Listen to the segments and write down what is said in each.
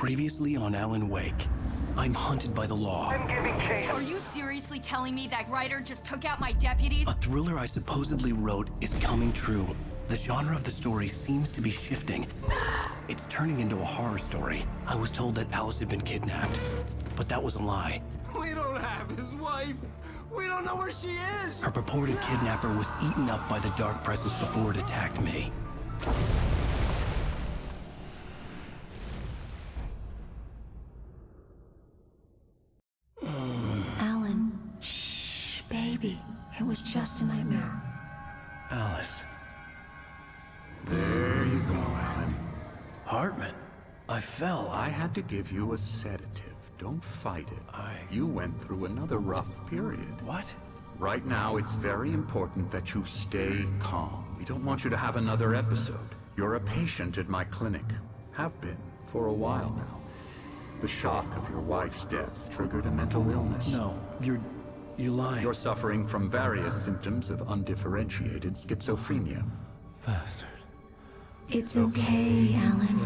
Previously on Alan Wake. I'm hunted by the law. I'm giving chase. Are you seriously telling me that writer just took out my deputies? A thriller I supposedly wrote is coming true. The genre of the story seems to be shifting. It's turning into a horror story. I was told that Alice had been kidnapped, but that was a lie. We don't have his wife. We don't know where she is. Her purported kidnapper was eaten up by the dark presence before it attacked me. Alan, shh, baby. It was just a nightmare. Alice. There you go, Alan. Hartman. I fell. I had to give you a sedative. Don't fight it. You went through another rough period. What? Right now, it's very important that you stay calm. We don't want you to have another episode. You're a patient at my clinic. Have been for a while now. The shock of your wife's death triggered a mental illness. No, you're lying. You're suffering from various symptoms of undifferentiated schizophrenia. Bastard. It's okay, Alan.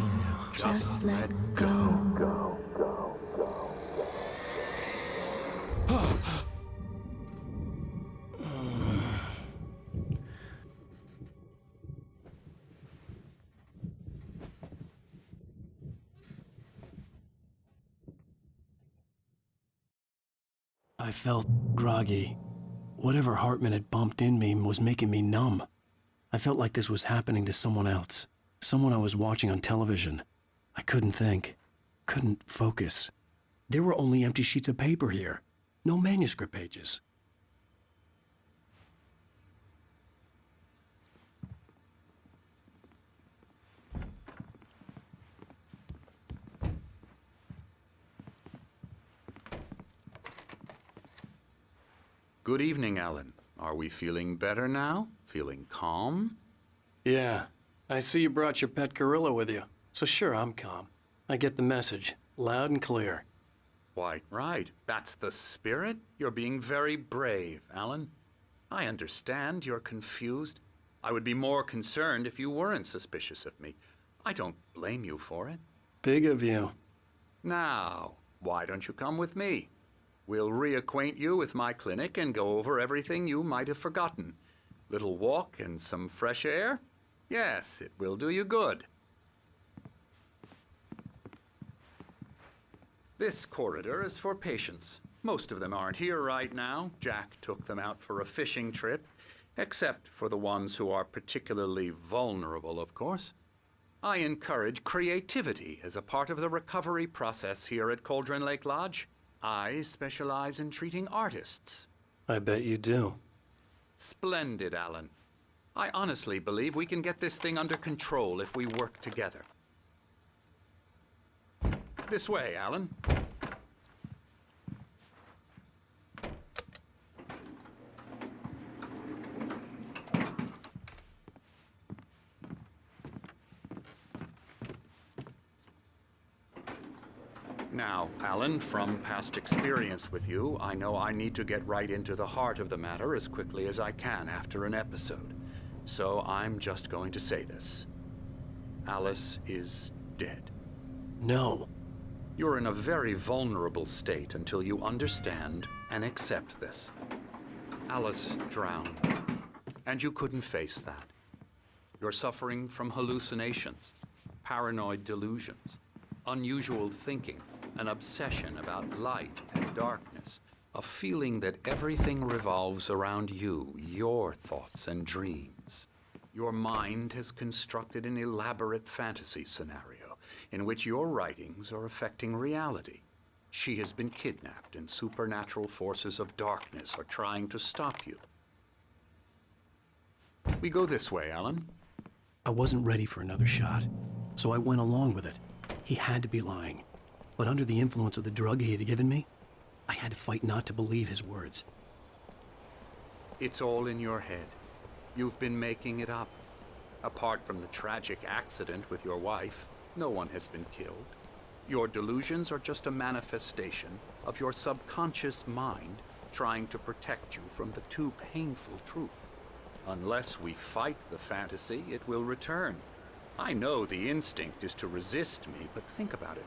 Just let go. I felt groggy. Whatever Hartman had bumped in me was making me numb. I felt like this was happening to someone else. Someone I was watching on television. I couldn't think. Couldn't focus. There were only empty sheets of paper here. No manuscript pages. Good evening, Alan. Are we feeling better now? Feeling calm? Yeah. I see you brought your pet gorilla with you. So sure, I'm calm. I get the message. Loud and clear. Quite right. That's the spirit. You're being very brave, Alan. I understand you're confused. I would be more concerned if you weren't suspicious of me. I don't blame you for it. Big of you. Now, why don't you come with me? We'll reacquaint you with my clinic and go over everything you might have forgotten. Little walk and some fresh air? Yes, it will do you good. This corridor is for patients. Most of them aren't here right now. Jack took them out for a fishing trip, except for the ones who are particularly vulnerable, of course. I encourage creativity as a part of the recovery process here at Cauldron Lake Lodge. I specialize in treating artists. I bet you do. Splendid, Alan. I honestly believe we can get this thing under control if we work together. This way, Alan. Now, Alan, from past experience with you, I know I need to get right into the heart of the matter as quickly as I can after an episode. So I'm just going to say this. Alice is dead. No. You're in a very vulnerable state until you understand and accept this. Alice drowned, and you couldn't face that. You're suffering from hallucinations, paranoid delusions, unusual thinking, an obsession about light and darkness, a feeling that everything revolves around you, your thoughts and dreams. Your mind has constructed an elaborate fantasy scenario in which your writings are affecting reality. She has been kidnapped and supernatural forces of darkness are trying to stop you. We go this way, Alan. I wasn't ready for another shot, so I went along with it. He had to be lying. But under the influence of the drug he had given me, I had to fight not to believe his words. It's all in your head. You've been making it up. Apart from the tragic accident with your wife, no one has been killed. Your delusions are just a manifestation of your subconscious mind trying to protect you from the too painful truth. Unless we fight the fantasy, it will return. I know the instinct is to resist me, but think about it.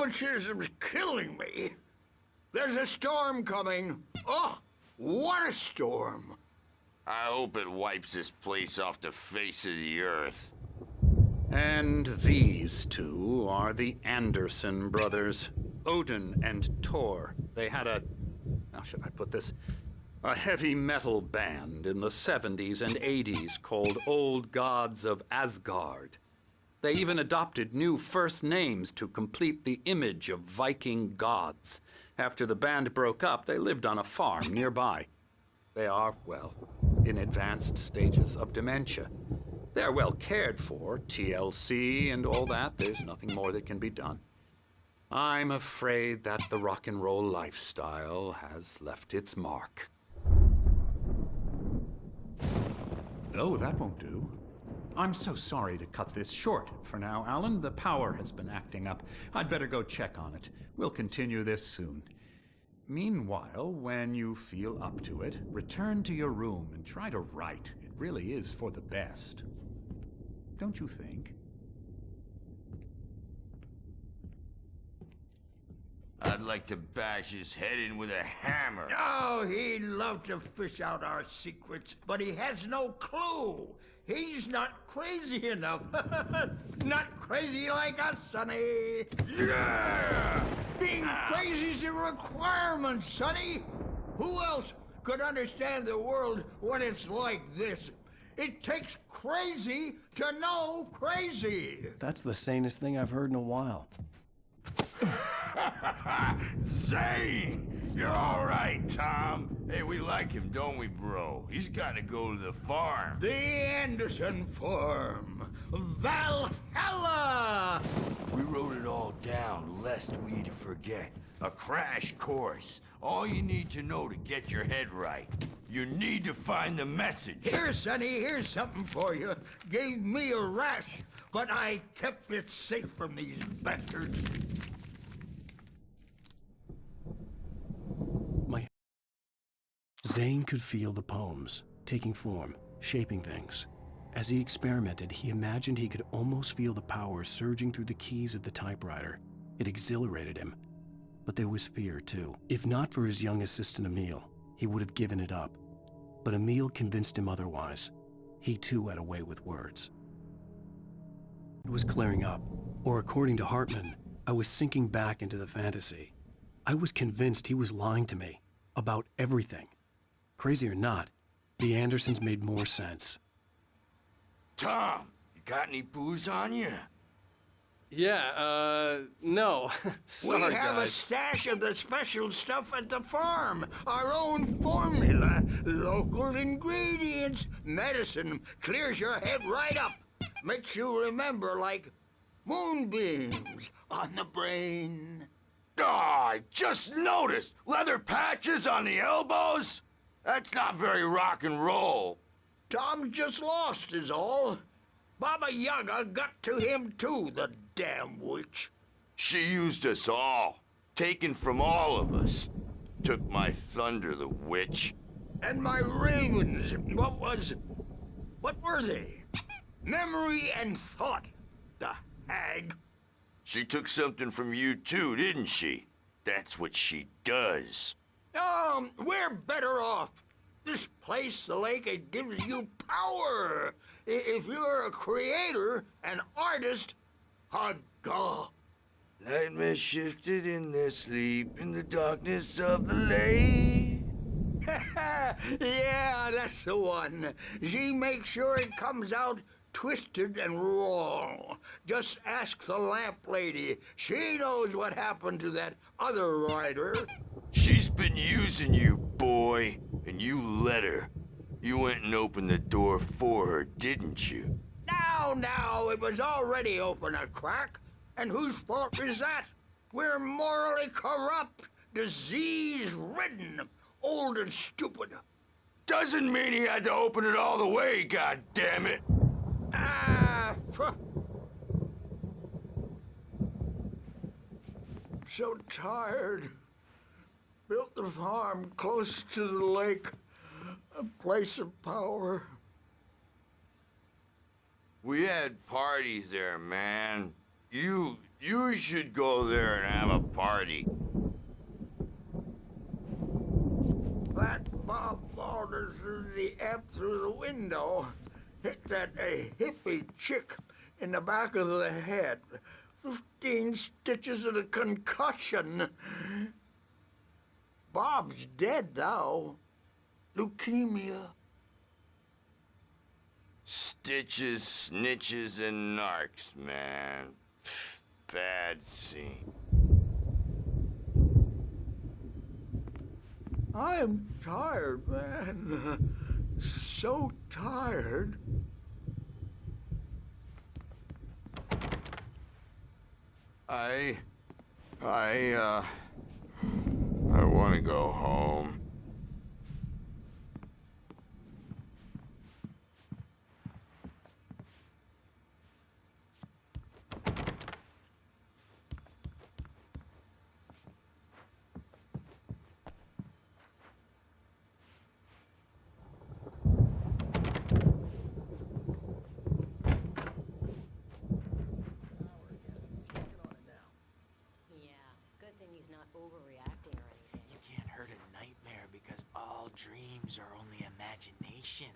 rheumatism's killing me. There's a storm coming. Oh, what a storm. I hope it wipes this place off the face of the earth. And these two are the Anderson brothers, Odin and Thor. They had how should I put this? A heavy metal band in the 70s and 80s called Old Gods of Asgard. They even adopted new first names to complete the image of Viking gods. After the band broke up, they lived on a farm nearby. They are, well, in advanced stages of dementia. They're well cared for, TLC and all that. There's nothing more that can be done. I'm afraid that the rock and roll lifestyle has left its mark. Oh, that won't do. I'm so sorry to cut this short for now, Alan. The power has been acting up. I'd better go check on it. We'll continue this soon. Meanwhile, when you feel up to it, return to your room and try to write. It really is for the best. Don't you think? I'd like to bash his head in with a hammer. Oh, he'd love to fish out our secrets, but he has no clue. He's not crazy enough. Not crazy like us, Sonny. Yeah! Being crazy's a requirement, Sonny. Who else could understand the world when it's like this? It takes crazy to know crazy. That's the sanest thing I've heard in a while. Zane! You're all right, Tom. Hey, we like him, don't we, bro? He's got to go to the farm. The Anderson Farm. Valhalla! We wrote it all down, lest we forget. A crash course. All you need to know to get your head right. You need to find the message. Here, Sonny, here's something for you. Gave me a rash, but I kept it safe from these bastards. Zane could feel the poems, taking form, shaping things. As he experimented, he imagined he could almost feel the power surging through the keys of the typewriter. It exhilarated him. But there was fear, too. If not for his young assistant Emil, he would have given it up. But Emil convinced him otherwise. He too had a way with words. It was clearing up, or according to Hartman, I was sinking back into the fantasy. I was convinced he was lying to me about everything. Crazy or not, the Andersons made more sense. Tom, you got any booze on you? Yeah, no. Sorry, we have a stash of the special stuff at the farm. Our own formula. Local ingredients. Medicine clears your head right up. Makes you remember like moonbeams on the brain. Oh, I just noticed. Leather patches on the elbows? That's not very rock and roll. Tom just lost is all. Baba Yaga got to him too, the damn witch. She used us all. Taken from all of us. Took my thunder, the witch. And my ravens, what were they? Memory and thought, the hag. She took something from you too, didn't she? That's what she does. We're better off. This place, the lake, it gives you power. If you're a creator, an artist, a god. Nightmares shifted in their sleep in the darkness of the lake. Yeah, that's the one. She makes sure it comes out twisted and wrong. Just ask the lamp lady. She knows what happened to that other writer. She's been using you, boy, and you let her. You went and opened the door for her, didn't you? Now, it was already open a crack. And whose fault is that? We're morally corrupt, disease-ridden, old and stupid. Doesn't mean he had to open it all the way, goddammit. So tired. Built the farm close to the lake, a place of power. We had parties there, man. You You should go there and have a party. That Bob Balder threw the app through the window. Hit that hippie chick in the back of the head. 15 stitches and a concussion. Bob's dead now. Leukemia. Stitches, snitches, and narcs, man. Bad scene. I am tired, man. So tired. I want to go home. Yeah, good thing he's not overreacting or anything. You can't hurt a nightmare because all dreams are only imagination.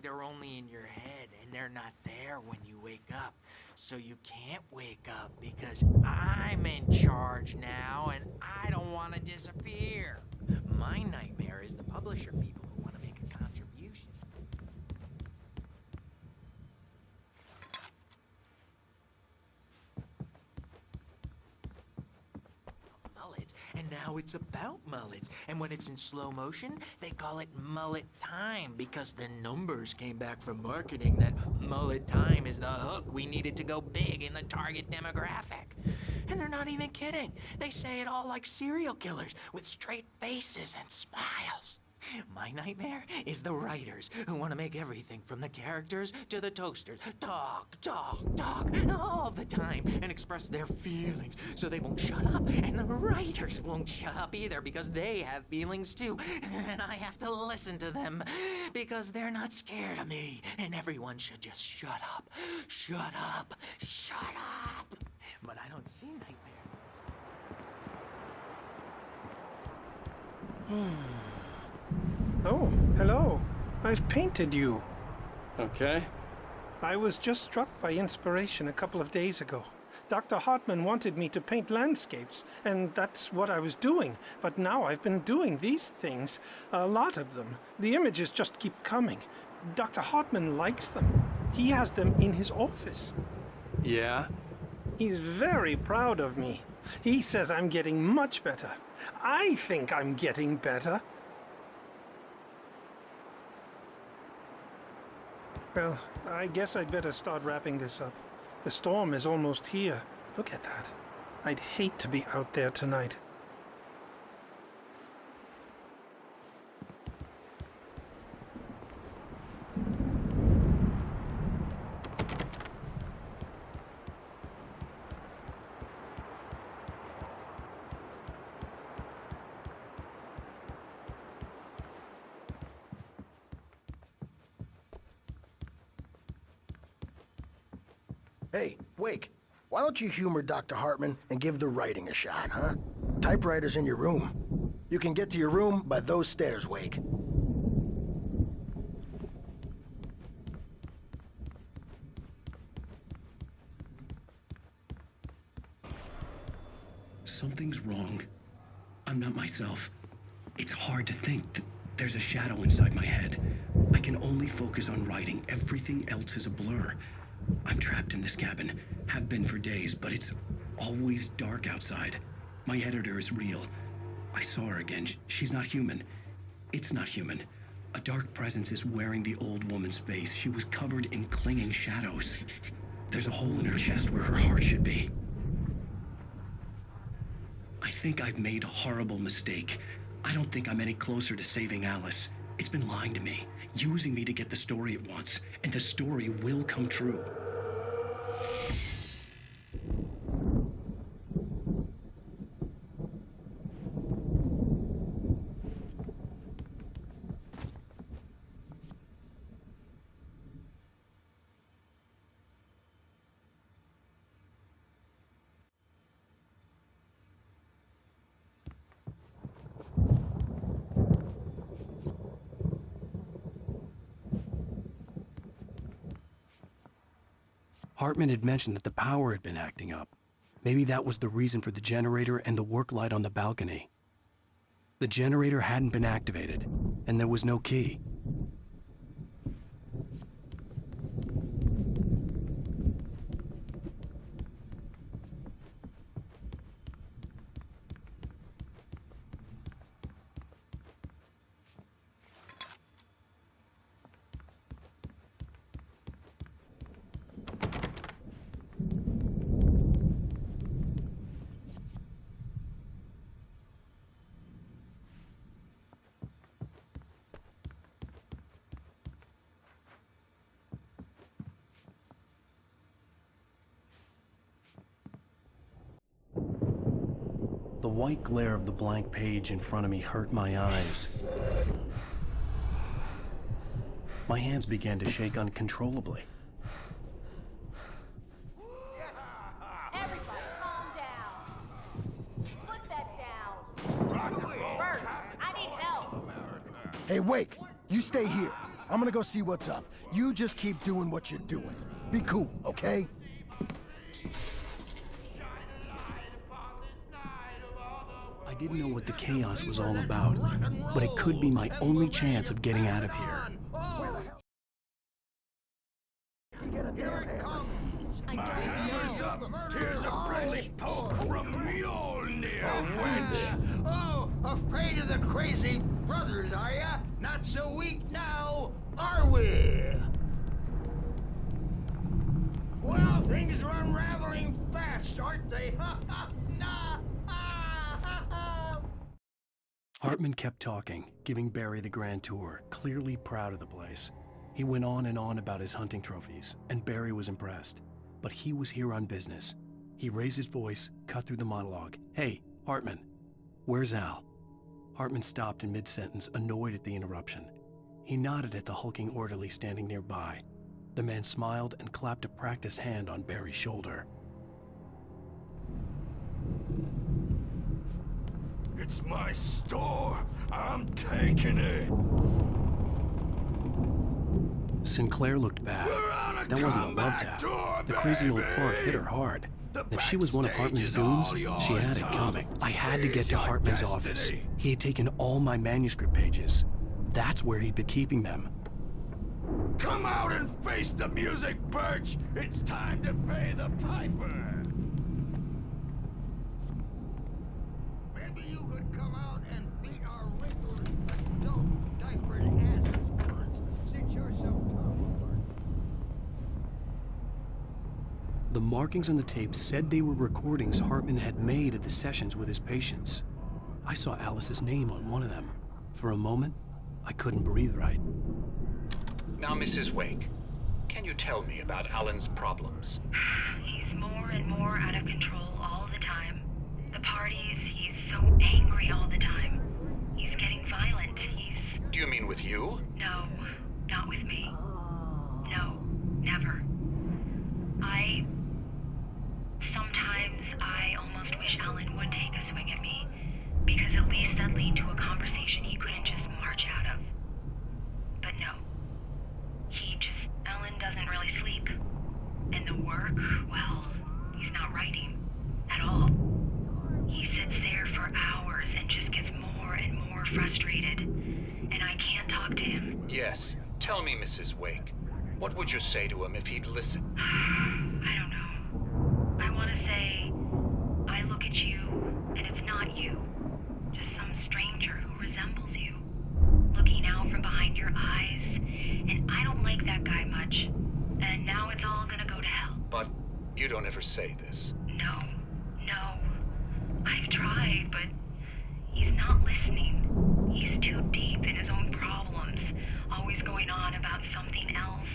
They're only in your head and they're not there when you wake up. So you can't wake up because I'm in charge now and I don't want to disappear. My nightmare is the publisher people who want to make a contribution. Mullets, and now it's about mullets. And when it's in slow motion, they call it mullet time because the numbers came back from marketing that mullet time is the hook we needed to go big in the target demographic. And they're not even kidding. They say it all like serial killers with straight faces and smiles. My nightmare is the writers who want to make everything from the characters to the toasters talk all the time and express their feelings so they won't shut up. And the writers won't shut up either because they have feelings too. And I have to listen to them because they're not scared of me. And everyone should just shut up. Shut up. Shut up. But I don't see nightmares. Oh, hello. I've painted you. Okay. I was just struck by inspiration a couple of days ago. Dr. Hartman wanted me to paint landscapes, and that's what I was doing. But now I've been doing these things, a lot of them. The images just keep coming. Dr. Hartman likes them. He has them in his office. Yeah? He's very proud of me. He says I'm getting much better. I think I'm getting better. Well, I guess I'd better start wrapping this up. The storm is almost here. Look at that. I'd hate to be out there tonight. Hey, Wake, why don't you humor Dr. Hartman and give the writing a shot, huh? Typewriter's in your room. You can get to your room by those stairs, Wake. Something's wrong. I'm not myself. It's hard to think that there's a shadow inside my head. I can only focus on writing. Everything else is a blur. I'm trapped in this cabin. Have been for days, but it's always dark outside. My editor is real. I saw her again. She's not human. It's not human. A dark presence is wearing the old woman's face. She was covered in clinging shadows. There's a hole in her chest where her heart should be. I think I've made a horrible mistake. I don't think I'm any closer to saving Alice. It's been lying to me, using me to get the story it wants, and the story will come true. Hartman had mentioned that the power had been acting up. Maybe that was the reason for the generator and the work light on the balcony. The generator hadn't been activated, and there was no key. The white glare of the blank page in front of me hurt my eyes. My hands began to shake uncontrollably. Everybody, calm down. Put that down. Bert, I need help. Hey, Wake, you stay here. I'm gonna go see what's up. You just keep doing what you're doing. Be cool, okay? I didn't know what the chaos was all about, but it could be my only chance of getting out of here. Here it comes. I don't know. Here's a friendly poke from Mjolnir, wench. Oh, afraid of the crazy brothers, are ya? Not so weak now, are we? Well, things are unraveling fast, aren't they? Ha ha! Nah! Hartman kept talking, giving Barry the grand tour, clearly proud of the place. He went on and on about his hunting trophies, and Barry was impressed. But he was here on business. He raised his voice, cut through the monologue. Hey, Hartman, where's Al? Hartman stopped in mid-sentence, annoyed at the interruption. He nodded at the hulking orderly standing nearby. The man smiled and clapped a practiced hand on Barry's shoulder. It's my store. I'm taking it. Sinclair looked bad. That wasn't a love tap. The crazy old fart hit her hard. And if she was one of Hartman's goons, she had it coming. I had to get to Hartman's office. He had taken all my manuscript pages. That's where he'd been keeping them. Come out and face the music, Birch. It's time to pay the piper. Maybe you could come out and beat our wrinkled, adult, diapered asses for it, since you're so tomboy. The markings on the tape said they were recordings Hartman had made at the sessions with his patients. I saw Alice's name on one of them. For a moment, I couldn't breathe right. Now, Mrs. Wake, can you tell me about Alan's problems? He's more and more out of control all the time. The parties, he's so angry all the time. He's getting violent. Do you mean with you? No, not with me. No, never. Sometimes I almost wish Alan would take a swing at me, because at least that'd lead to a conversation he couldn't just march out of. But no. Alan doesn't really sleep. And the work, well, he's not writing at all. He sits there for hours and just gets more and more frustrated. And I can't talk to him. Yes. Tell me, Mrs. Wake. What would you say to him if he'd listen? I don't know. I want to say, I look at you, and it's not you. Just some stranger who resembles you. Looking out from behind your eyes. And I don't like that guy much. And now it's all gonna go to hell. But you don't ever say this. No. I've tried, but he's not listening. He's too deep in his own problems, always going on about something else.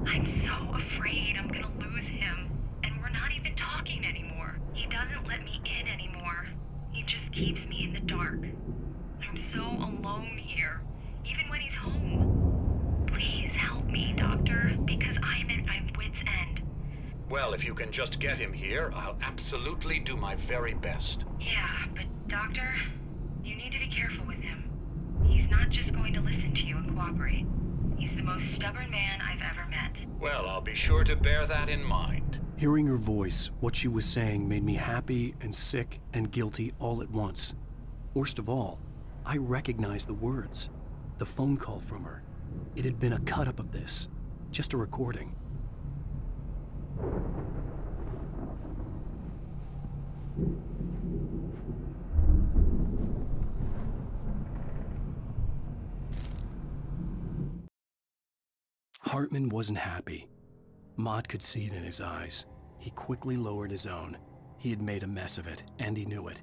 I'm so afraid I'm gonna lose him, and we're not even talking anymore. He doesn't let me in anymore. He just keeps me in the dark. I'm so alone here, even when he's home. Please help me, Doctor, because I'm at my wit's end. Well, if you can just get him here, I'll absolutely do my very best. Yeah, but Doctor, you need to be careful with him. He's not just going to listen to you and cooperate. He's the most stubborn man I've ever met. Well, I'll be sure to bear that in mind. Hearing her voice, what she was saying made me happy and sick and guilty all at once. Worst of all, I recognized the words. The phone call from her. It had been a cut-up of this. Just a recording. Hartman wasn't happy. Maude could see it in his eyes. He quickly lowered his own. He had made a mess of it, and he knew it.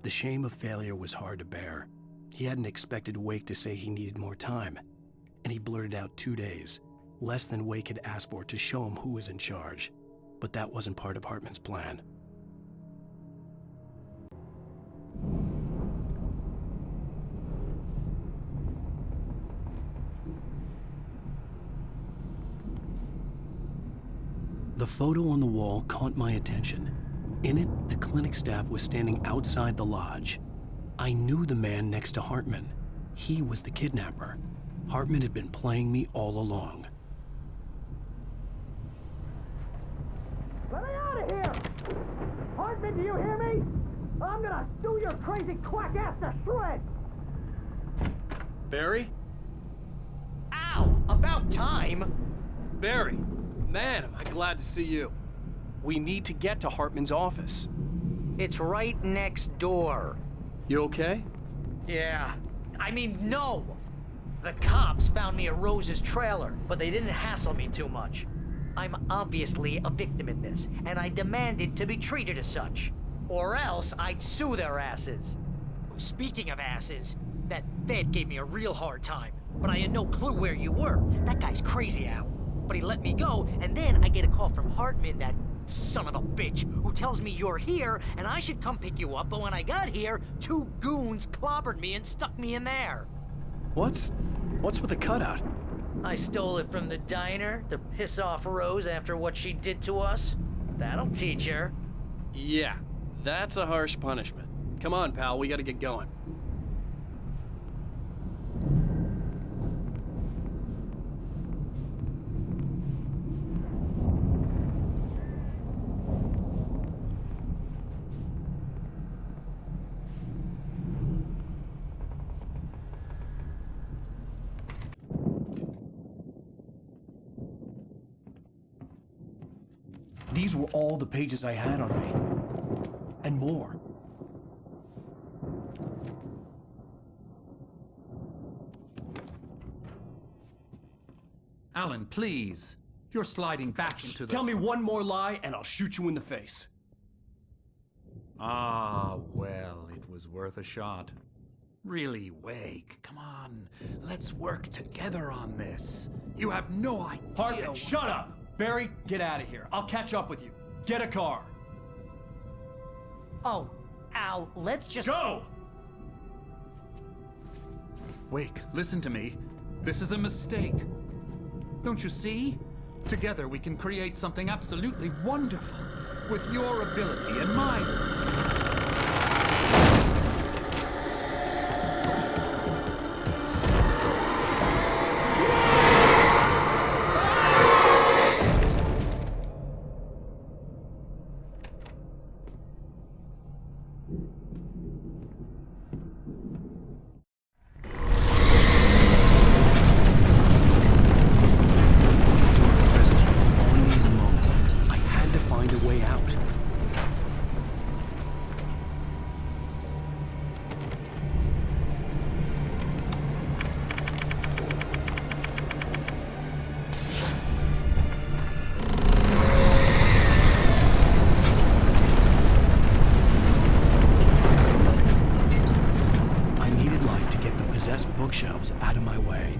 The shame of failure was hard to bear. He hadn't expected Wake to say he needed more time, and he blurted out 2 days, less than Wake had asked for to show him who was in charge. But that wasn't part of Hartman's plan. The photo on the wall caught my attention. In it, the clinic staff was standing outside the lodge. I knew the man next to Hartman. He was the kidnapper. Hartman had been playing me all along. Let me out of here! Hartman, do you hear me? I'm gonna sue your crazy quack ass to shreds! Barry? Ow! About time! Barry! Man, am I glad to see you. We need to get to Hartman's office. It's right next door. You okay? Yeah. I mean, no! The cops found me at Rose's trailer, but they didn't hassle me too much. I'm obviously a victim in this, and I demanded to be treated as such. Or else I'd sue their asses. Speaking of asses, that Fed gave me a real hard time, but I had no clue where you were. That guy's crazy, Al. But he let me go, and then I get a call from Hartman, that son of a bitch, who tells me you're here and I should come pick you up, but when I got here, 2 goons clobbered me and stuck me in there. What's with the cutout? I stole it from the diner to piss off Rose after what she did to us. That'll teach her. Yeah, that's a harsh punishment. Come on, pal, we gotta get going. These were all the pages I had on me. And more. Alan, please. You're sliding back into the... Tell me one more lie and I'll shoot you in the face. Ah, well, it was worth a shot. Really, Wake, come on. Let's work together on this. You have no idea... Hartman, shut up! Barry, get out of here. I'll catch up with you. Get a car. Oh, Al, let's just... Go! Wake, listen to me. This is a mistake. Don't you see? Together we can create something absolutely wonderful. With your ability and mine. Bookshelves out of my way.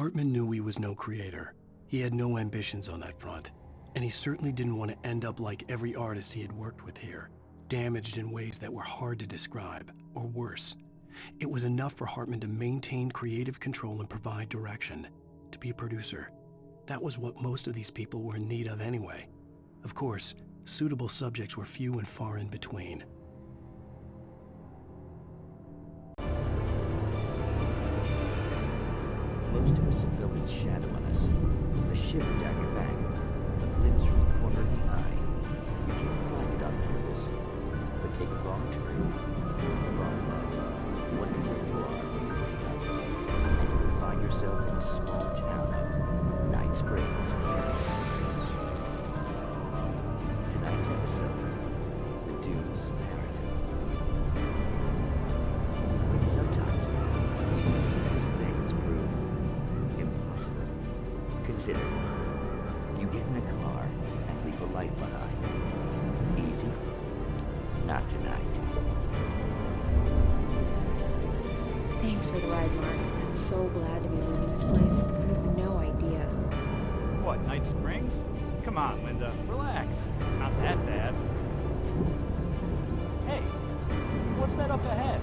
Hartman knew he was no creator. He had no ambitions on that front. And he certainly didn't want to end up like every artist he had worked with here, damaged in ways that were hard to describe, or worse. It was enough for Hartman to maintain creative control and provide direction, to be a producer. That was what most of these people were in need of anyway. Of course, suitable subjects were few and far in between. Most of us have felt its shadow on us, a shiver down your back, a glimpse from the corner of the eye. You can't find it on purpose, but take a wrong turn, a wrong bus, wonder where you are when you wake up, and you will find yourself in the small town of Night Springs. Tonight's episode, the Dunes Marathon. Sometimes, even the simplest things prove impossible. Consider, you get in a car and leave a life behind. Easy? Not tonight. Thanks for the ride, Mark. I'm so glad to be leaving this place. You have no idea. What, Night Springs? Come on, Linda. Relax. It's not that bad. Hey, what's that up ahead?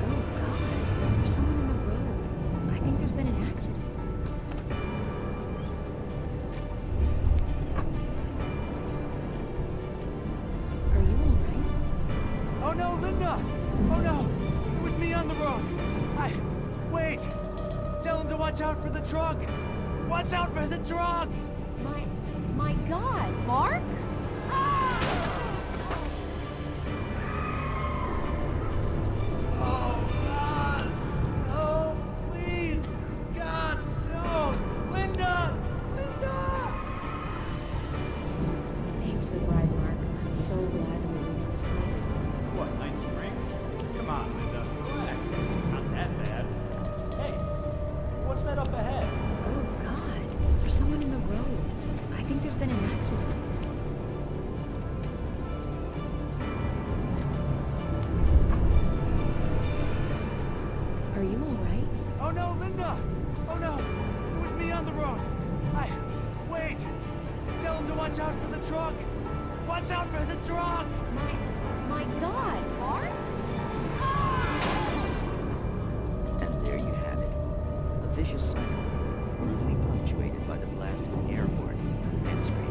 Oh, God. There's someone in the road. I think there's been an accident. Are you alright? Oh no, Linda! Oh no! It was me on the road! Wait! Tell him to watch out for the truck! Watch out for the truck! My God, Mark? Oh, God! Oh, please! God, no! Linda! Linda! Thanks for the ride, Mark. I'm so glad to be leaving this place. What, Night Springs? Come on, Linda. Relax. It's not that bad. Hey, what's that up ahead? Oh, God. There's someone in the road. I think there's been an accident. Are you alright? Oh no, Linda! Oh no! It was me on the road! Wait! Tell him to watch out for the truck! Watch out for the truck! My God, Mark? And there you have it. A vicious cycle, brutally punctuated by the blast of an air horn and screaming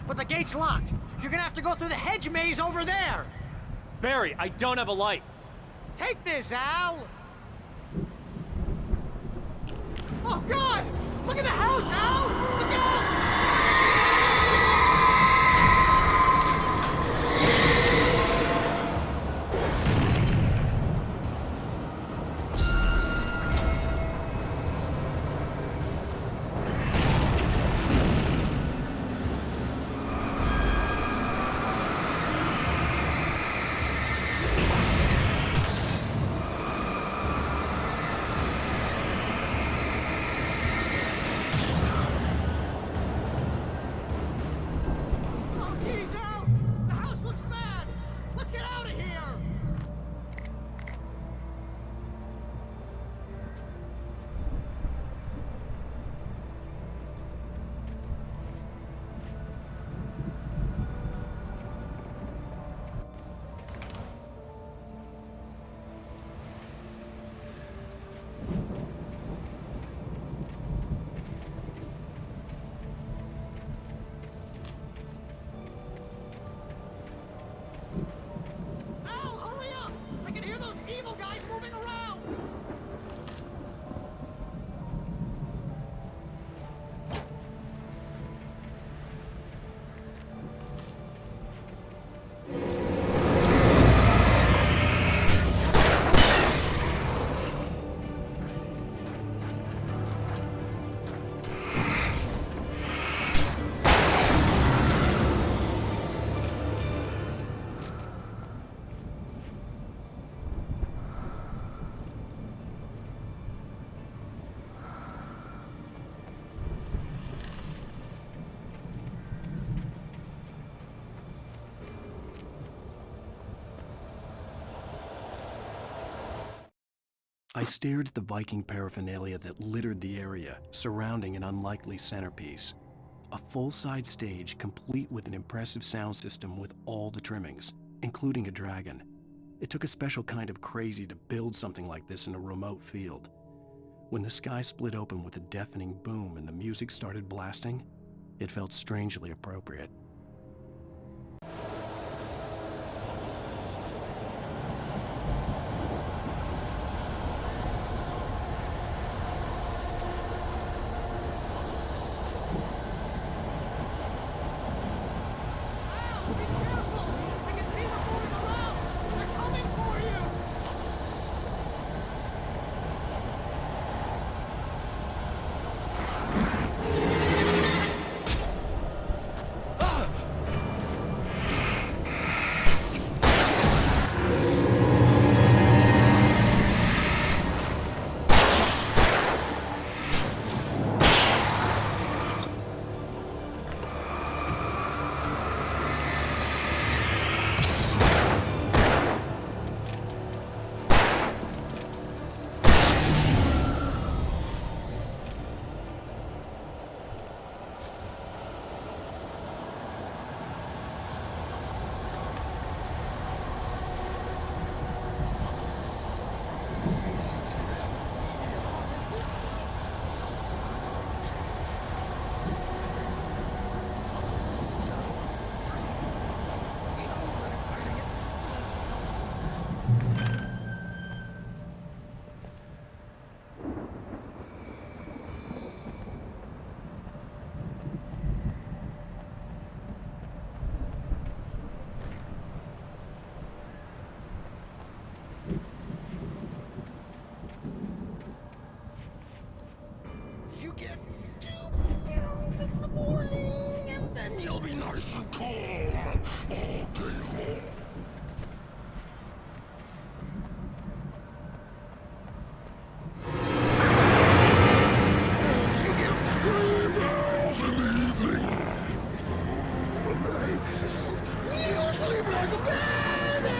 but the gate's locked. You're gonna have to go through the hedge maze over there. Barry, I don't have a light. Take this, Al. Oh, God! Look at the house, Al! Look out! I stared at the Viking paraphernalia that littered the area, surrounding an unlikely centerpiece. A full-size stage complete with an impressive sound system with all the trimmings, including a dragon. It took a special kind of crazy to build something like this in a remote field. When the sky split open with a deafening boom and the music started blasting, it felt strangely appropriate. You get 2 pounds in the morning, and then you'll be nice and calm all day long. You get 3 pounds in the evening. You sleep like a baby.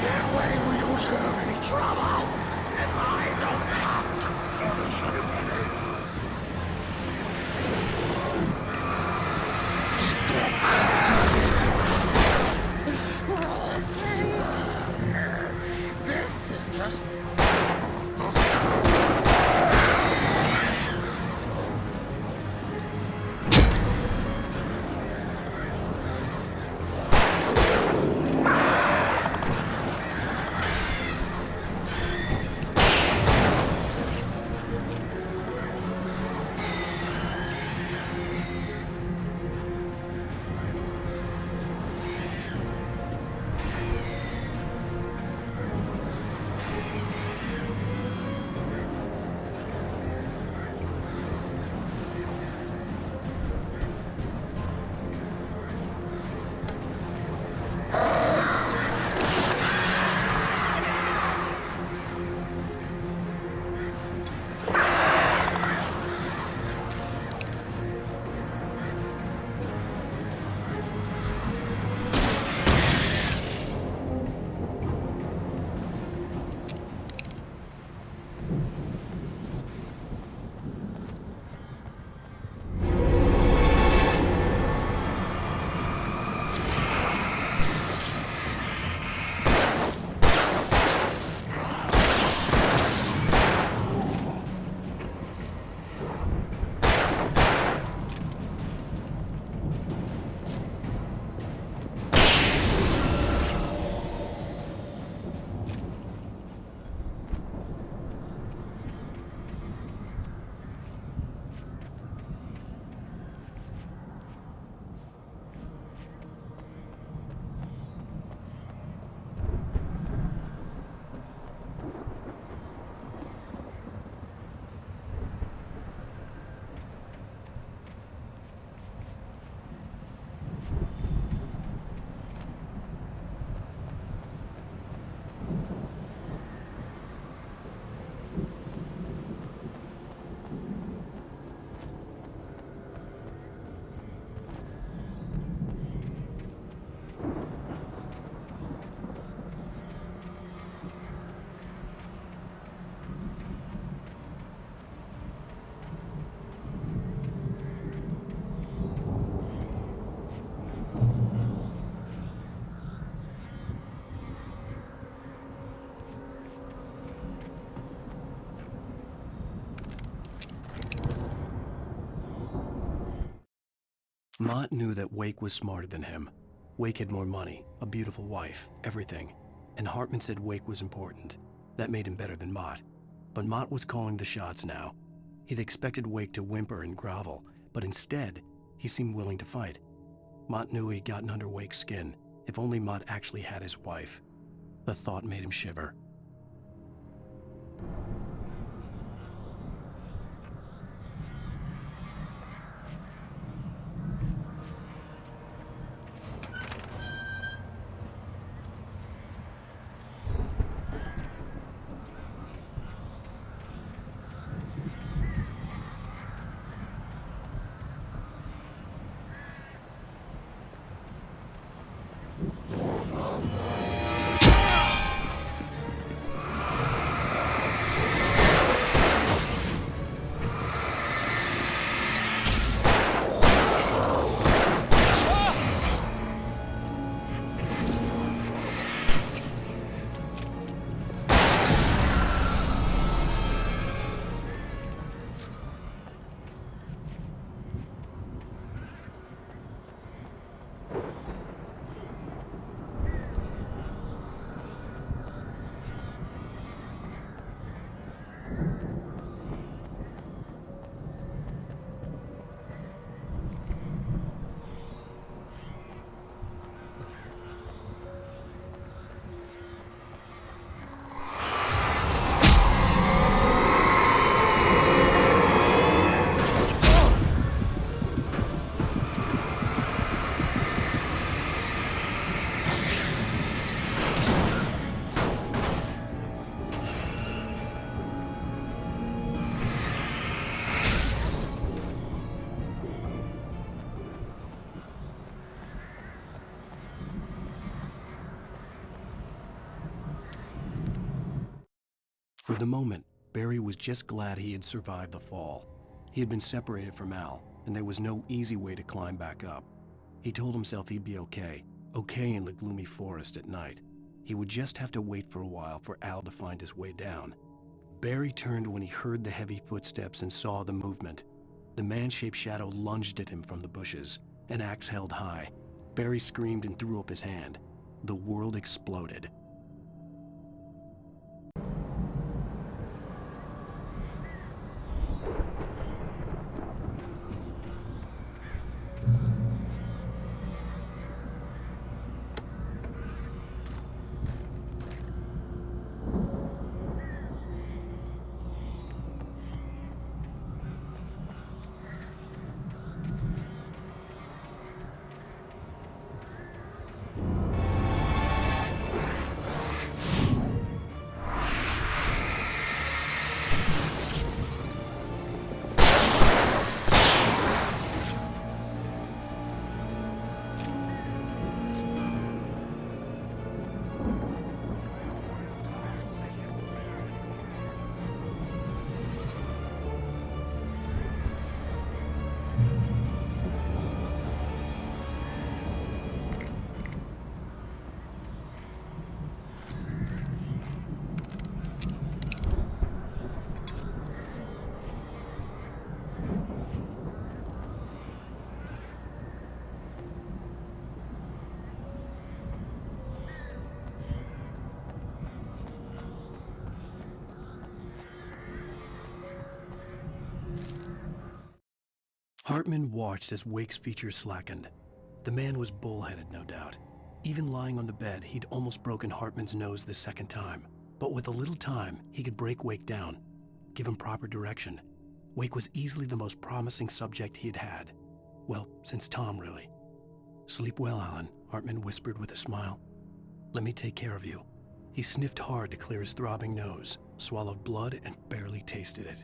That way we don't have any trouble, and I don't have to punish anybody. Stop. This is just... Mott knew that Wake was smarter than him. Wake had more money, a beautiful wife, everything. And Hartman said Wake was important. That made him better than Mott. But Mott was calling the shots now. He'd expected Wake to whimper and grovel, but instead, he seemed willing to fight. Mott knew he'd gotten under Wake's skin. If only Mott actually had his wife. The thought made him shiver. For the moment, Barry was just glad he had survived the fall. He had been separated from Al, and there was no easy way to climb back up. He told himself he'd be okay in the gloomy forest at night. He would just have to wait for a while for Al to find his way down. Barry turned when he heard the heavy footsteps and saw the movement. The man-shaped shadow lunged at him from the bushes, an axe held high. Barry screamed and threw up his hand. The world exploded. Hartman watched as Wake's features slackened. The man was bullheaded, no doubt. Even lying on the bed, he'd almost broken Hartman's nose the second time. But with a little time, he could break Wake down, give him proper direction. Wake was easily the most promising subject he'd had. Well, since Tom, really. "Sleep well, Alan," Hartman whispered with a smile. "Let me take care of you." He sniffed hard to clear his throbbing nose, swallowed blood, and barely tasted it.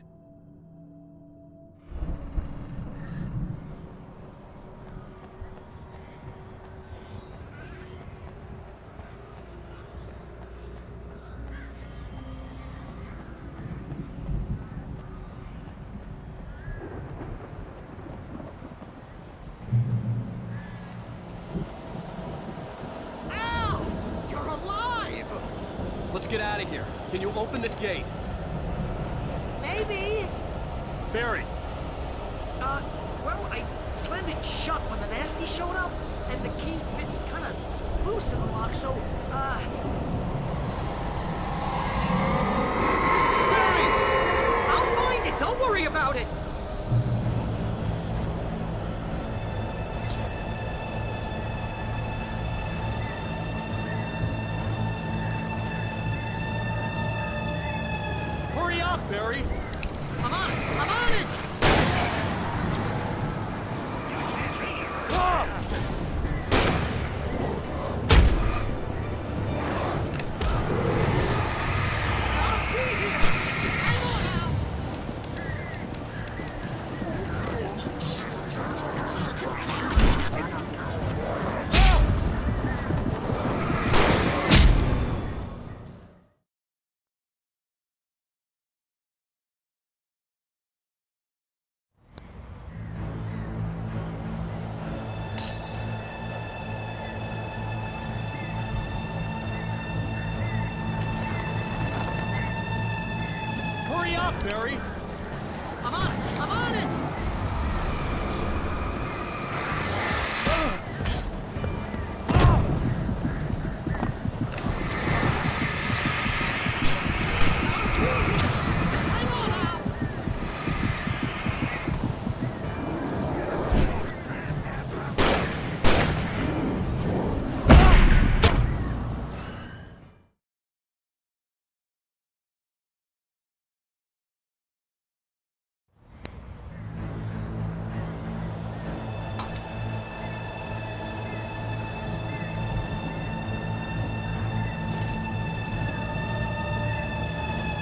Let's get out of here. Can you open this gate? Maybe. Barry! Well, I slammed it shut when the nasty showed up, and the key fits kind of loose in the lock, so, Barry! I'll find it! Don't worry about it! Hurry up, Barry! I'm on it! I'm on it! Hurry up, Barry! I'm on it! I'm on it!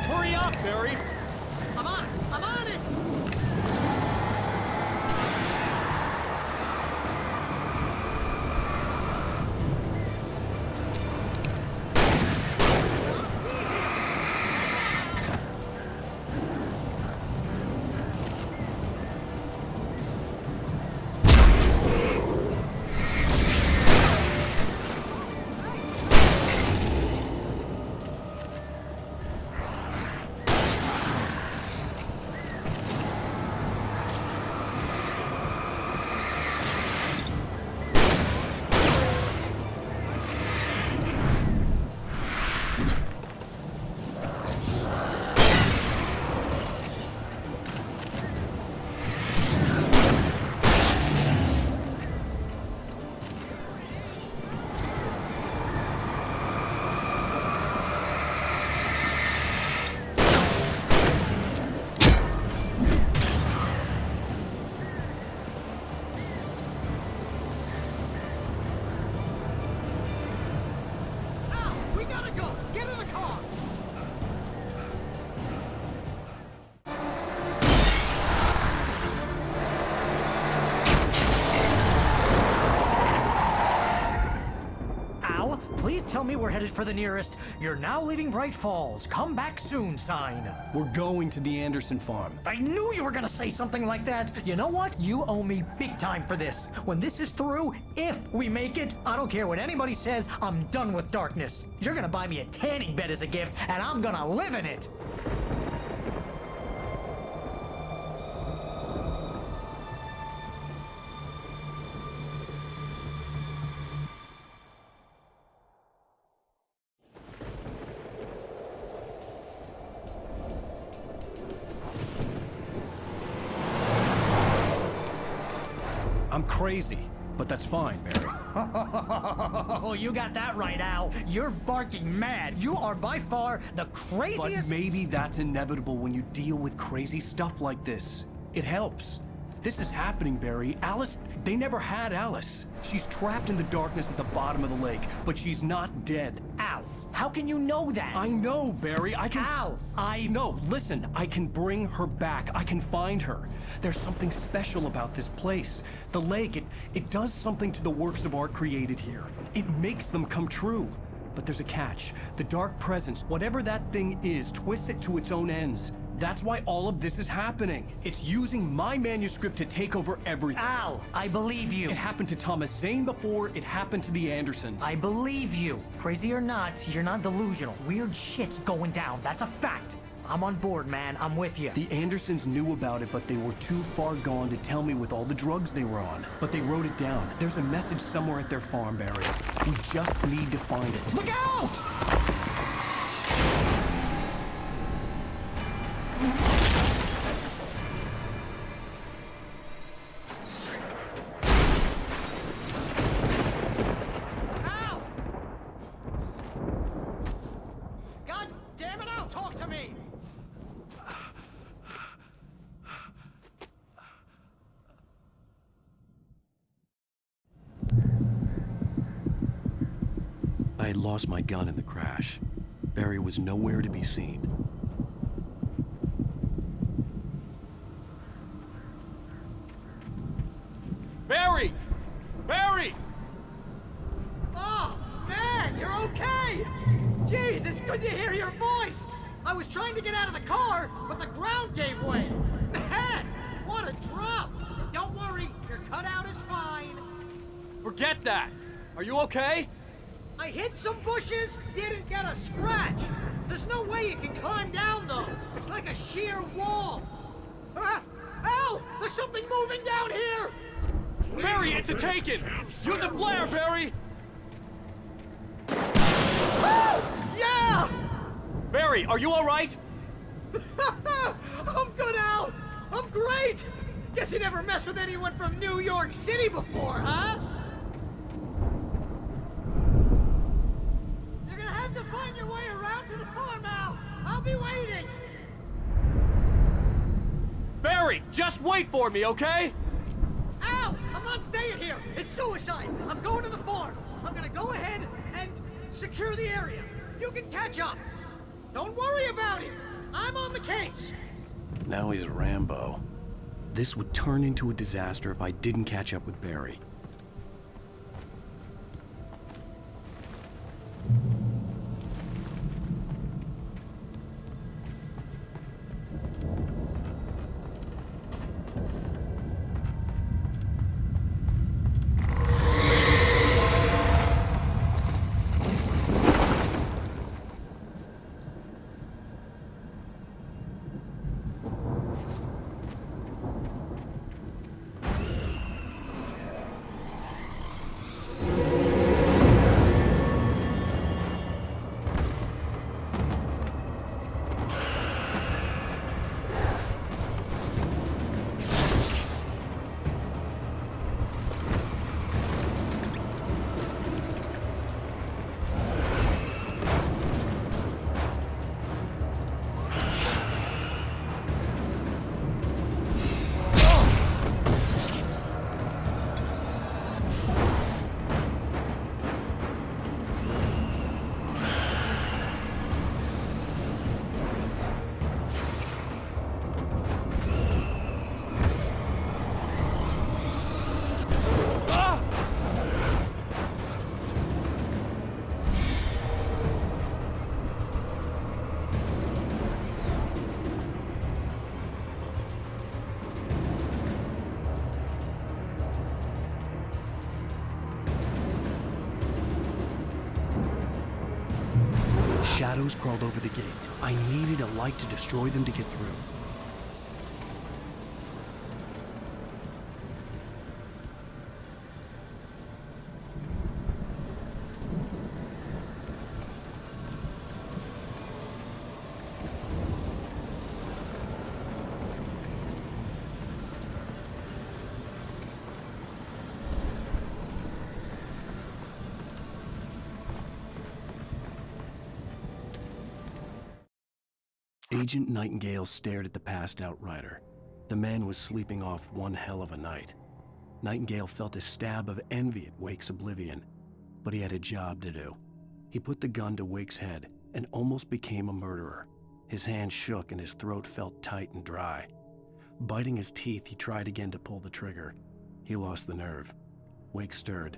Hurry up, Barry! I'm on it! I'm on it! We gotta go! Get in the car! Al, please tell me we're headed for the nearest "You're now leaving Bright Falls. Come back soon" sign. We're going to the Anderson farm. I knew you were gonna say something like that. You know what? You owe me big time for this. When this is through, if we make it, I don't care what anybody says, I'm done with darkness. You're gonna buy me a tanning bed as a gift, and I'm gonna live in it. I'm crazy, but that's fine, Barry. Oh, you got that right, Al. You're barking mad. You are by far the craziest. But maybe that's inevitable when you deal with crazy stuff like this. It helps. This is happening, Barry. Alice, they never had Alice. She's trapped in the darkness at the bottom of the lake, but she's not dead. Al, how can you know that? I know, Barry. I can... Al, No, listen. I can bring her back. I can find her. There's something special about this place. The lake, it does something to the works of art created here. It makes them come true. But there's a catch. The dark presence, whatever that thing is, twists it to its own ends. That's why all of this is happening. It's using my manuscript to take over everything. Al, I believe you. It happened to Thomas Zane before, it happened to the Andersons. I believe you. Crazy or not, you're not delusional. Weird shit's going down. That's a fact. I'm on board, man. I'm with you. The Andersons knew about it, but they were too far gone to tell me with all the drugs they were on. But they wrote it down. There's a message somewhere at their farm, Barry. We just need to find it. Look out! I had lost my gun in the crash. Barry was nowhere to be seen. Barry! Barry! Oh, man, you're okay! Jeez, it's good to hear your voice! I was trying to get out of the car, but the ground gave way! Man, what a drop! Don't worry, your cutout is fine. Forget that! Are you okay? I hit some bushes, didn't get a scratch. There's no way you can climb down, though. It's like a sheer wall. Al! There's something moving down here! Barry, it's a Taken! Use a flare, Barry! Yeah! Barry, are you alright? I'm good, Al! I'm great! Guess you never messed with anyone from New York City before, huh? You're gonna have to find your way around to the farm, Al! I'll be waiting! Barry, just wait for me, okay? Al! I'm not staying here! It's suicide! I'm going to the farm! I'm gonna go ahead and secure the area. You can catch up. Don't worry about it. I'm on the case. Now he's Rambo. This would turn into a disaster if I didn't catch up with Barry. Shadows crawled over the gate. I needed a light to destroy them to get through. Agent Nightingale stared at the passed-out rider. The man was sleeping off one hell of a night. Nightingale felt a stab of envy at Wake's oblivion, but he had a job to do. He put the gun to Wake's head and almost became a murderer. His hand shook and his throat felt tight and dry. Biting his teeth, he tried again to pull the trigger. He lost the nerve. Wake stirred.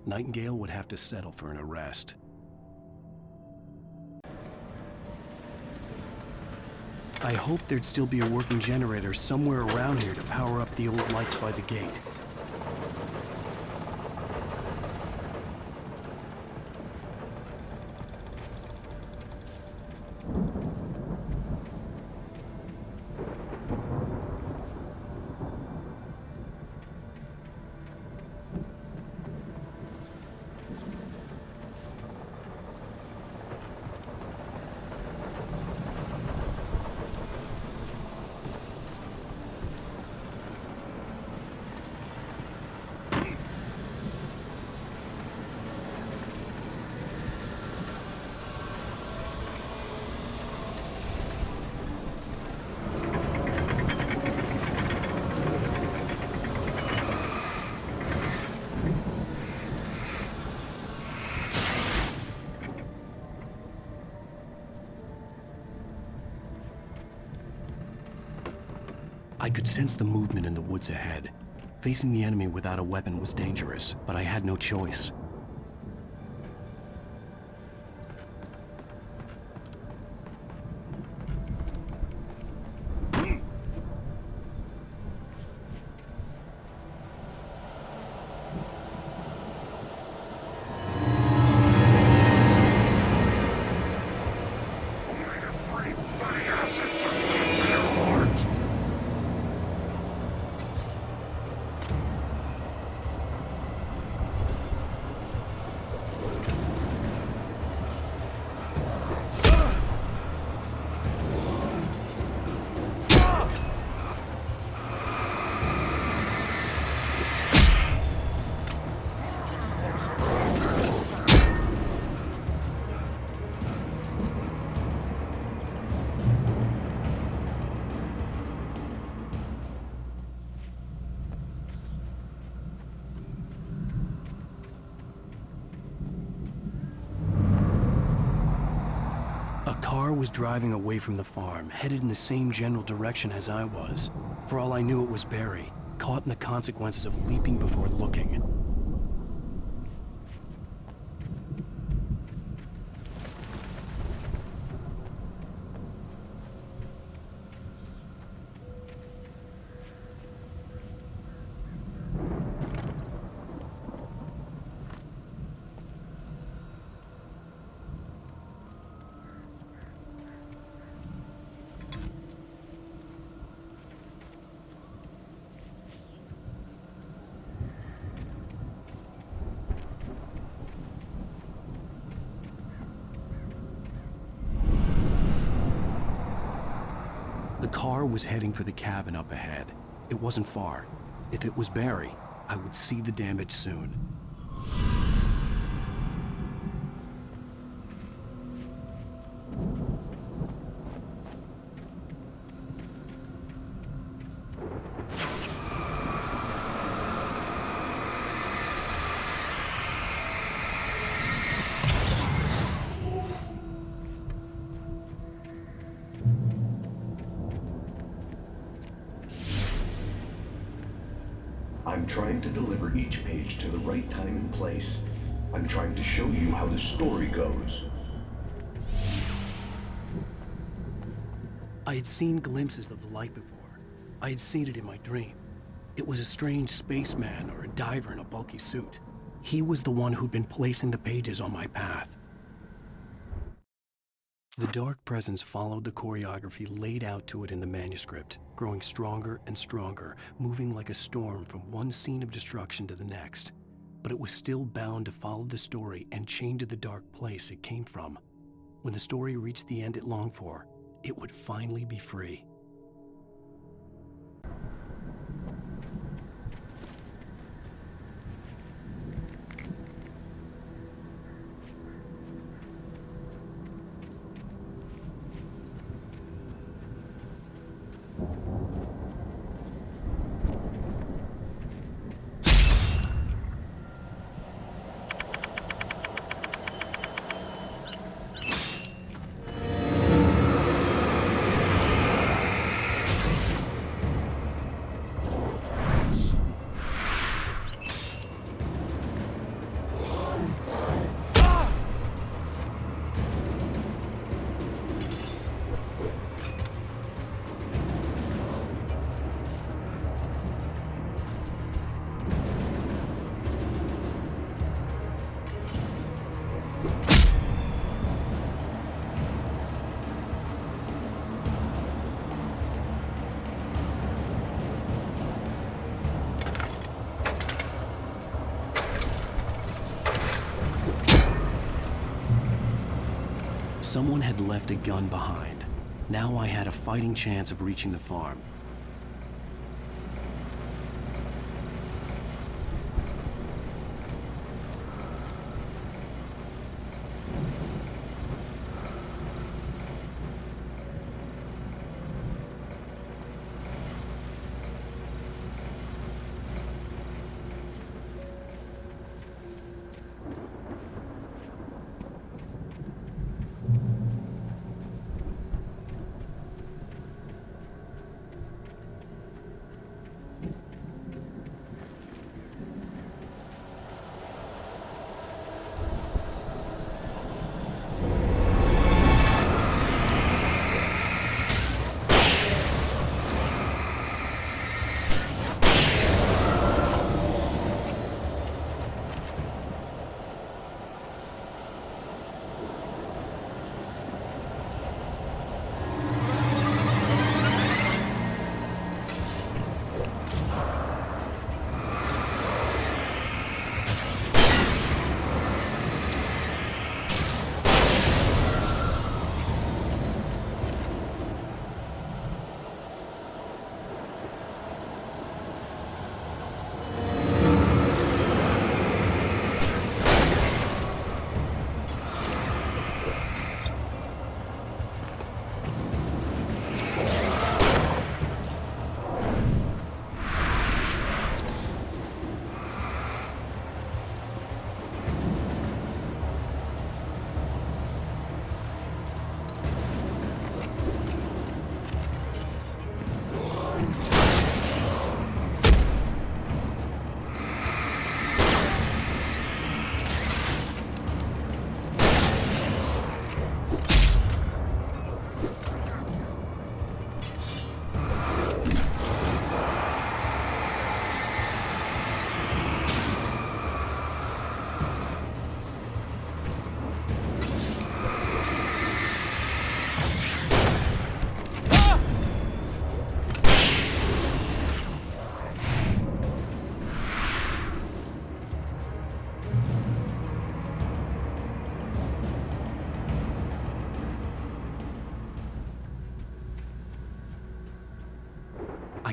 Nightingale would have to settle for an arrest. I hoped there'd still be a working generator somewhere around here to power up the old lights by the gate. I could sense the movement in the woods ahead. Facing the enemy without a weapon was dangerous, but I had no choice. Was driving away from the farm, headed in the same general direction as I was. For all I knew, it was Barry, caught in the consequences of leaping before looking. The car was heading for the cabin up ahead. It wasn't far. If it was Barry, I would see the damage soon. I'm trying to deliver each page to the right time and place. I'm trying to show you how the story goes. I had seen glimpses of the light before. I had seen it in my dream. It was a strange spaceman or a diver in a bulky suit. He was the one who'd been placing the pages on my path. The dark presence followed the choreography laid out to it in the manuscript, growing stronger and stronger, moving like a storm from one scene of destruction to the next. But it was still bound to follow the story and chained to the dark place it came from. When the story reached the end it longed for, it would finally be free. Someone had left a gun behind. Now I had a fighting chance of reaching the farm.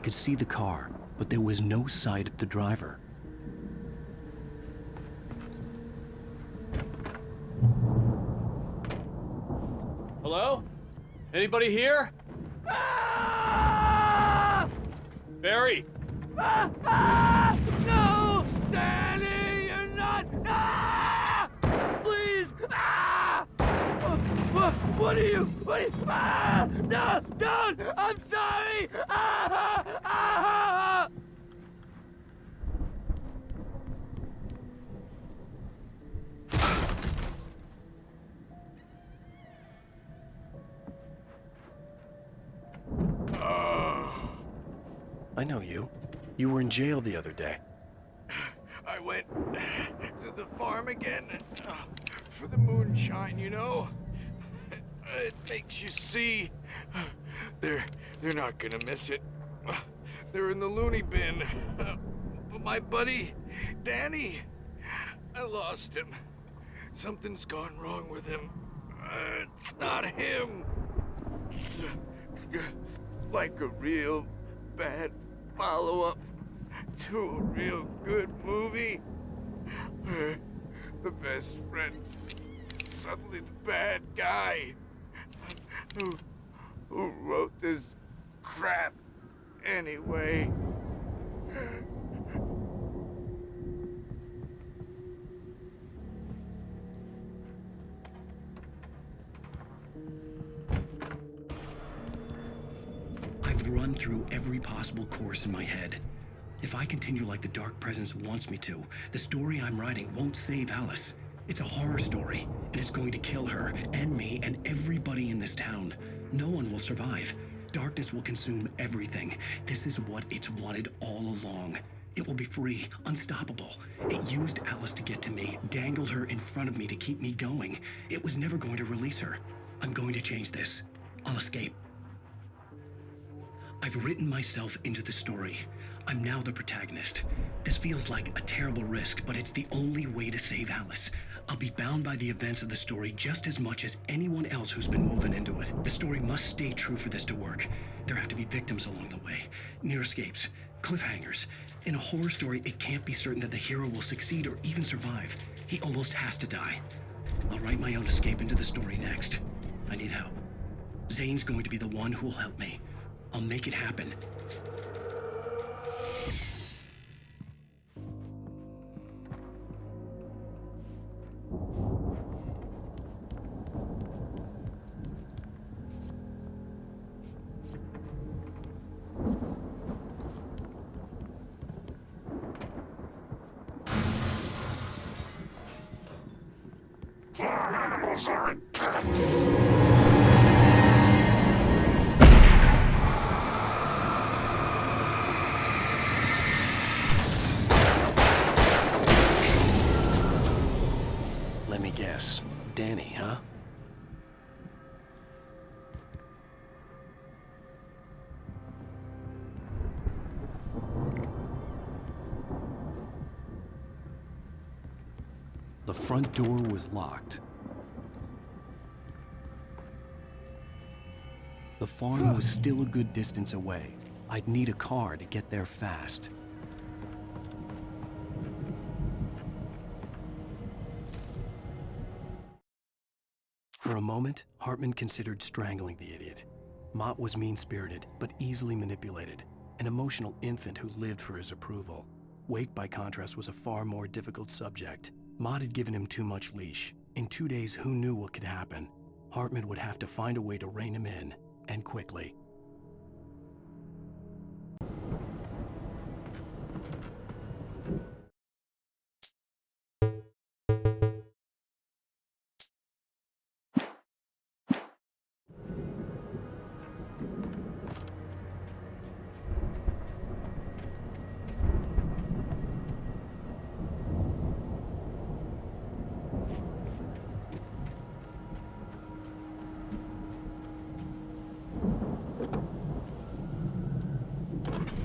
could see the car, but there was no sight of the driver. Hello? Anybody here? Barry! No! Danny, you're not! Please! What are you? No! Don't! I'm sorry! I know you. You were in jail the other day. I went to the farm again for the moonshine, you know? It makes you see. They're not gonna miss it. They're in the loony bin. But my buddy, Danny, I lost him. Something's gone wrong with him. It's not him. Like a real bad follow-up to a real good movie. The best friend's suddenly the bad guy. Who wrote this crap anyway? I've run through every possible course in my head. If I continue like the Dark Presence wants me to, the story I'm writing won't save Alice. It's a horror story, and it's going to kill her, and me, and everybody in this town. No one will survive. Darkness will consume everything. This is what it's wanted all along. It will be free, unstoppable. It used Alice to get to me, dangled her in front of me to keep me going. It was never going to release her. I'm going to change this. I'll escape. I've written myself into the story. I'm now the protagonist. This feels like a terrible risk, but it's the only way to save Alice. I'll be bound by the events of the story just as much as anyone else who's been woven into it. The story must stay true for this to work. There have to be victims along the way, near escapes, cliffhangers. In a horror story, it can't be certain that the hero will succeed or even survive. He almost has to die. I'll write my own escape into the story next. I need help. Zane's going to be the one who will help me. I'll make it happen. Farm animals aren't pets! Let me guess. Danny, huh? The front door was locked. The farm was still a good distance away. I'd need a car to get there fast. For a moment, Hartman considered strangling the idiot. Mott was mean-spirited, but easily manipulated, an emotional infant who lived for his approval. Wake, by contrast, was a far more difficult subject. Mott had given him too much leash. In 2 days, who knew what could happen? Hartman would have to find a way to rein him in, and quickly.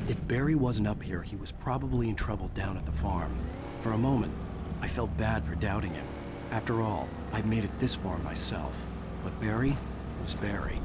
If Barry wasn't up here, he was probably in trouble down at the farm. For a moment, I felt bad for doubting him. After all, I'd made it this far myself. But Barry was Barry.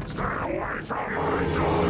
Stay away from my door!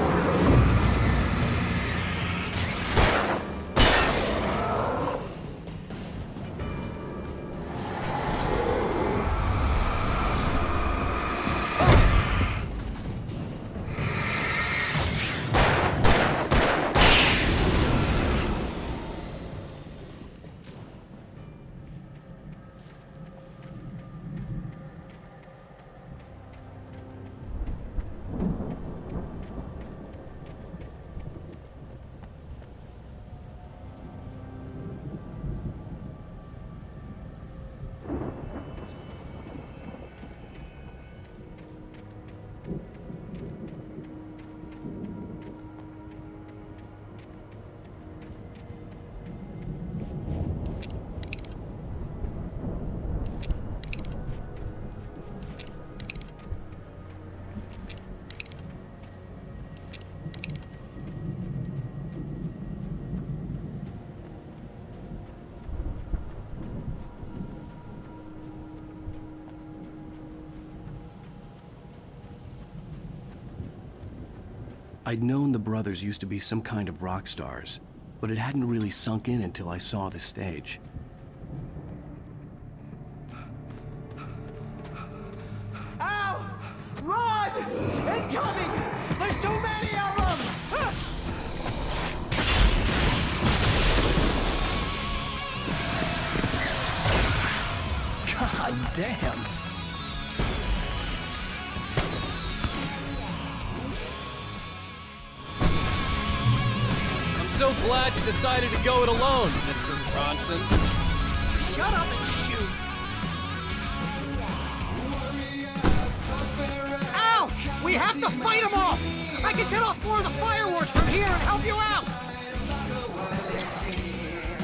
I'd known the brothers used to be some kind of rock stars, but it hadn't really sunk in until I saw the stage. Ow! Run! Incoming! There's too many of them! God damn! I'm so glad you decided to go it alone, Mr. Bronson. Shut up and shoot! Ow! We have to fight them off! I can set off more of the fireworks from here and help you out!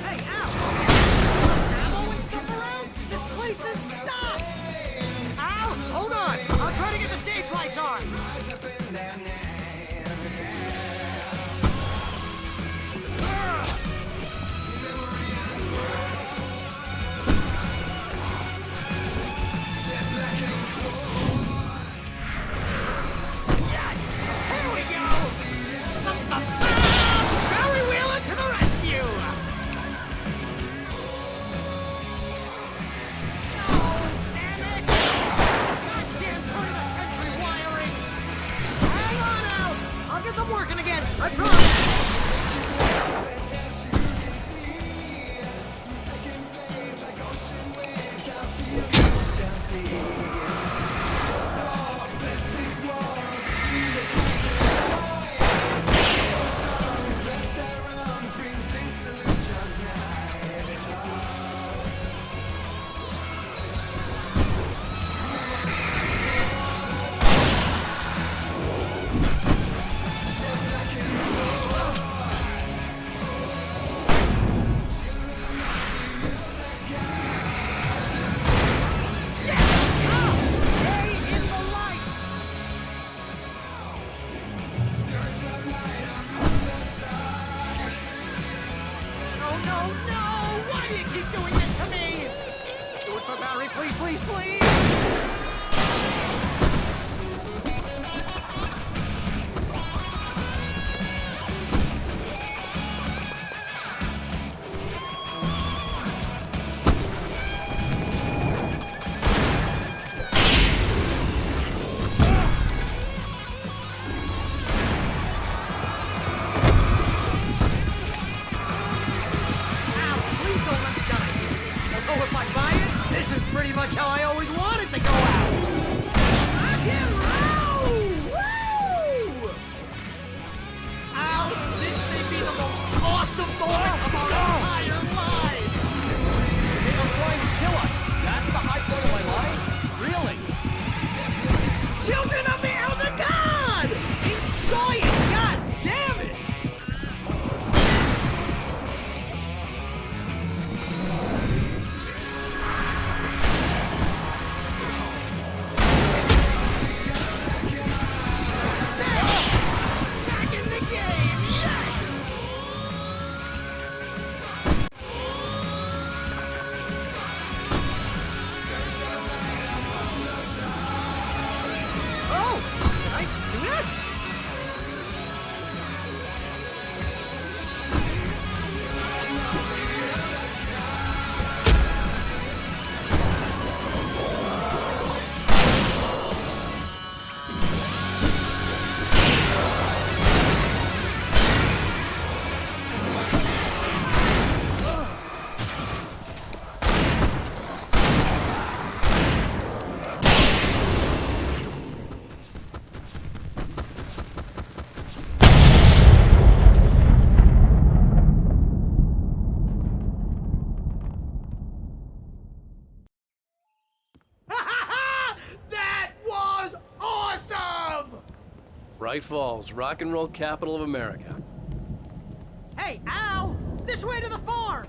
Hey, ow! Ammo and stuff around? This place is stopped! Ow! Hold on! I'll try to get the stage lights on! Barry Wheeler to the rescue! No, damn it! Goddamn 20th century wiring! Hang on out! I'll get them working again, I promise! Please, please, please! Pretty much how I always wanted to go out! Bright Falls, rock and roll capital of America. Hey, Al! This way to the farm!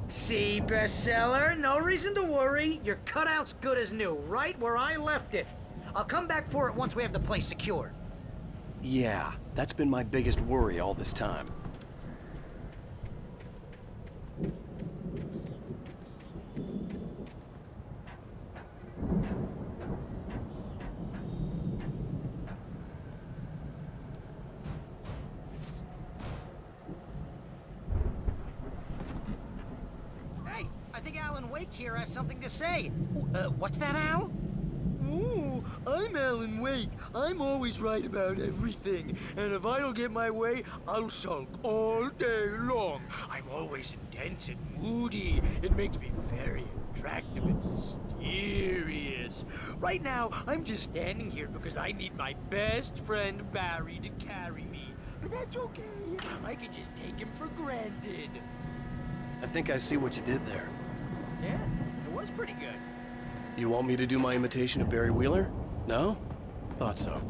See, bestseller, no reason to worry. Your cutout's good as new, right where I left it. I'll come back for it once we have the place secured. Yeah, that's been my biggest worry all this time. Hey, I think Alan Wake here has something to say. What's that, Al? Ooh, I'm Alan Wake. I'm always right about everything. And if I don't get my way, I'll sulk all day long. I'm always intense and moody. It makes me very attractive and mysterious. Right now, I'm just standing here because I need my best friend Barry to carry me. But that's okay. I can just take him for granted. I think I see what you did there. Yeah, it was pretty good. You want me to do my imitation of Barry Wheeler? No? Thought so.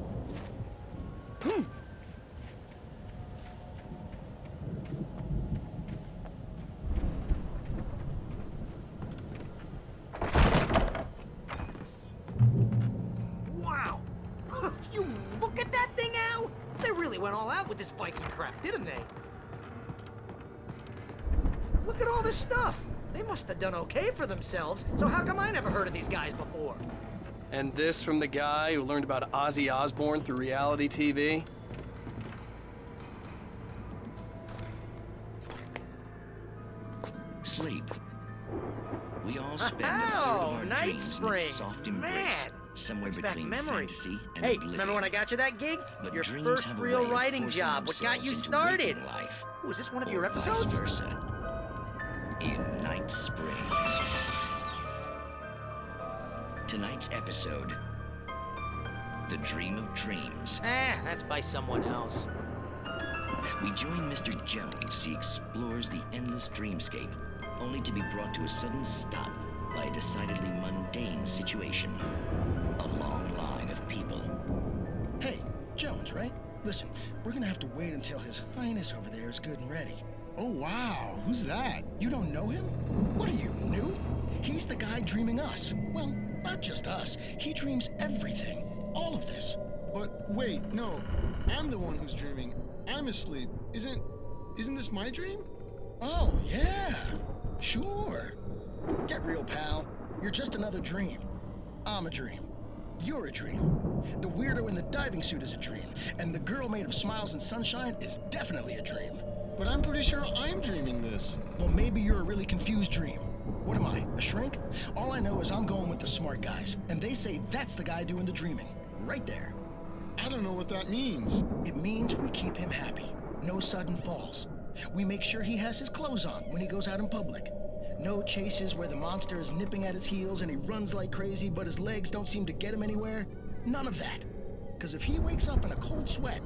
Wow! You look at that thing, Al! They really went all out with this Viking crap, didn't they? Look at all this stuff! They must have done okay for themselves, so how come I never heard of these guys before? And this from the guy who learned about Ozzy Osbourne through reality TV? Sleep. We all spend a third of our Night dreams in its Springs! soft embrace, Man! somewhere Brings back between memories. fantasy and Hey, oblivion. remember when I got you that gig? But Your dreams first have a real way of writing forcing job. What got you themselves into started? waking life, Ooh, is this one of or your vice episodes? versa. In Night Springs. Tonight's episode, The Dream of Dreams. That's by someone else. We join Mr. Jones as he explores the endless dreamscape, only to be brought to a sudden stop by a decidedly mundane situation. A long line of people. Hey, Jones, right? Listen, we're gonna have to wait until His Highness over there is good and ready. Oh, wow. Who's that? You don't know him? What are you, new? He's the guy dreaming us. Well, not just us. He dreams everything. All of this. But wait, no. I'm the one who's dreaming. I'm asleep. Isn't this my dream? Oh, yeah. Sure. Get real, pal. You're just another dream. I'm a dream. You're a dream. The weirdo in the diving suit is a dream. And the girl made of smiles and sunshine is definitely a dream. But I'm pretty sure I'm dreaming this. Well, maybe you're a really confused dream. What am I, a shrink? All I know is I'm going with the smart guys, and they say that's the guy doing the dreaming. Right there. I don't know what that means. It means we keep him happy. No sudden falls. We make sure he has his clothes on when he goes out in public. No chases where the monster is nipping at his heels and he runs like crazy, but his legs don't seem to get him anywhere. None of that. Because if he wakes up in a cold sweat...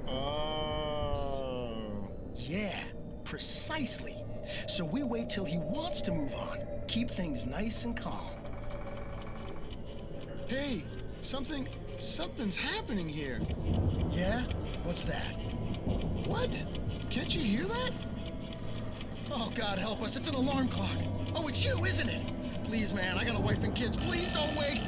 Oh. Yeah, precisely. So we wait till he wants to move on. Keep things nice and calm. Hey, something's happening here. Yeah? What's that? What? Can't you hear that? Oh, God help us, it's an alarm clock. Oh, it's you, isn't it? Please, man, I got a wife and kids. Please don't wait.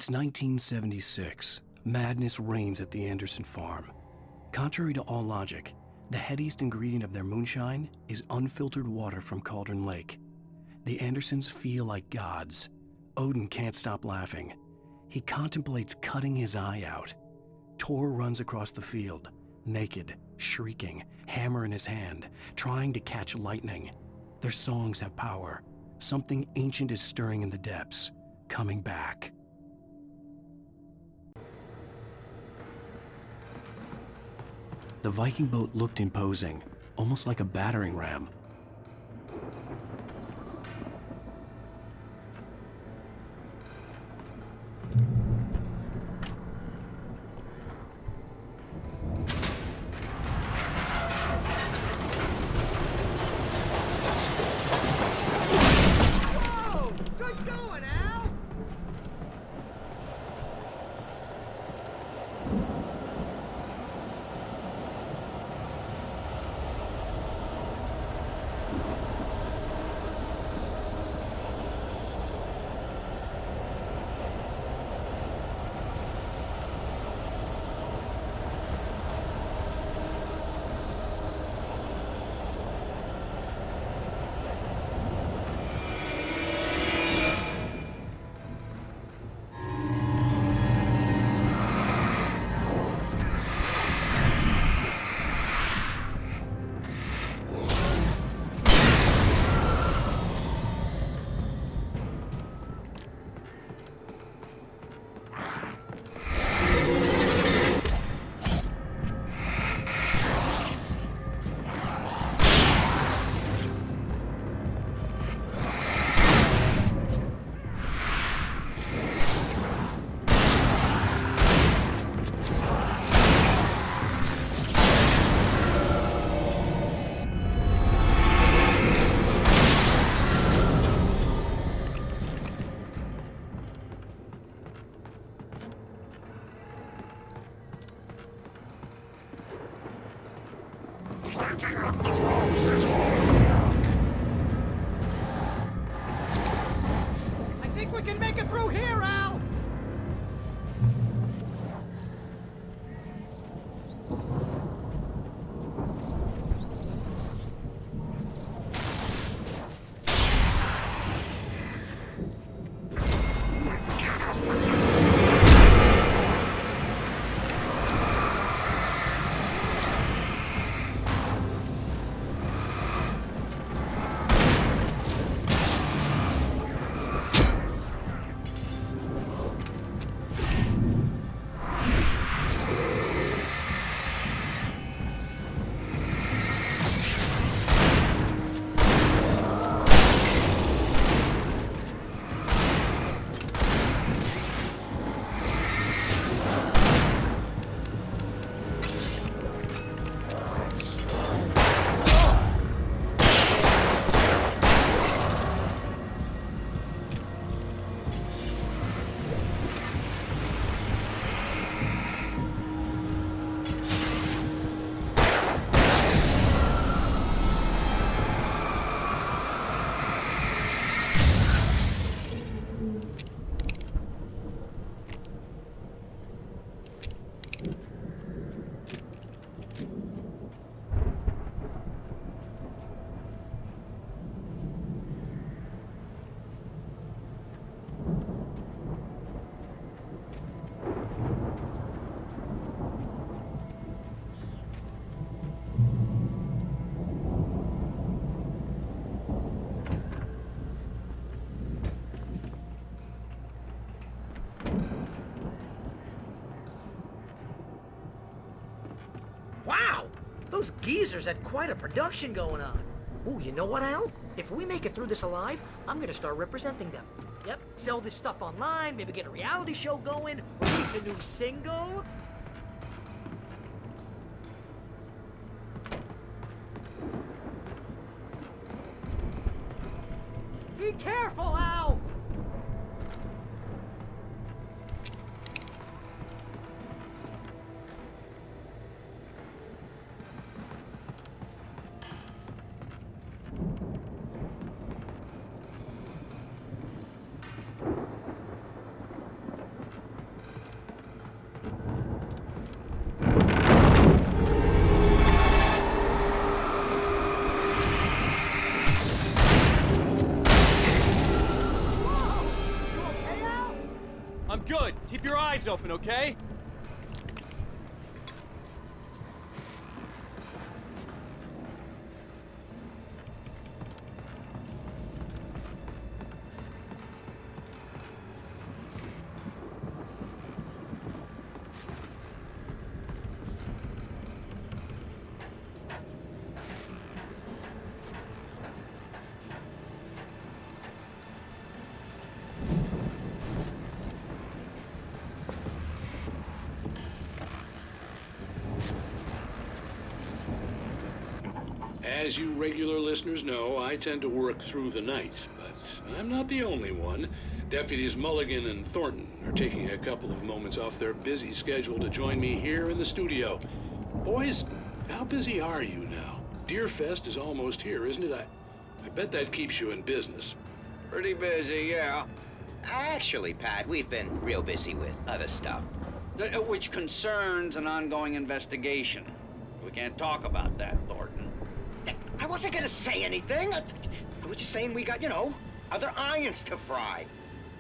It's 1976. Madness reigns at the Anderson farm. Contrary to all logic, the headiest ingredient of their moonshine is unfiltered water from Cauldron Lake. The Andersons feel like gods. Odin can't stop laughing. He contemplates cutting his eye out. Tor runs across the field, naked, shrieking, hammer in his hand, trying to catch lightning. Their songs have power. Something ancient is stirring in the depths, coming back. The Viking boat looked imposing, almost like a battering ram. Whoa! Good going, Al! I think we can make it through here, Al! Wow! Those geezers had quite a production going on. Ooh, you know what, Al? If we make it through this alive, I'm gonna start representing them. Yep, sell this stuff online, maybe get a reality show going, release a new single. Be careful, Al! Keep your eyes open, okay? As you regular listeners know, I tend to work through the night, but I'm not the only one. Deputies Mulligan and Thornton are taking a couple of moments off their busy schedule to join me here in the studio. Boys, how busy are you now? Deerfest is almost here, isn't it? I bet that keeps you in business. Pretty busy, yeah. Actually, Pat, we've been real busy with other stuff, which concerns an ongoing investigation. We can't talk about that, Thornton. I wasn't gonna say anything. I was just saying we got, other irons to fry.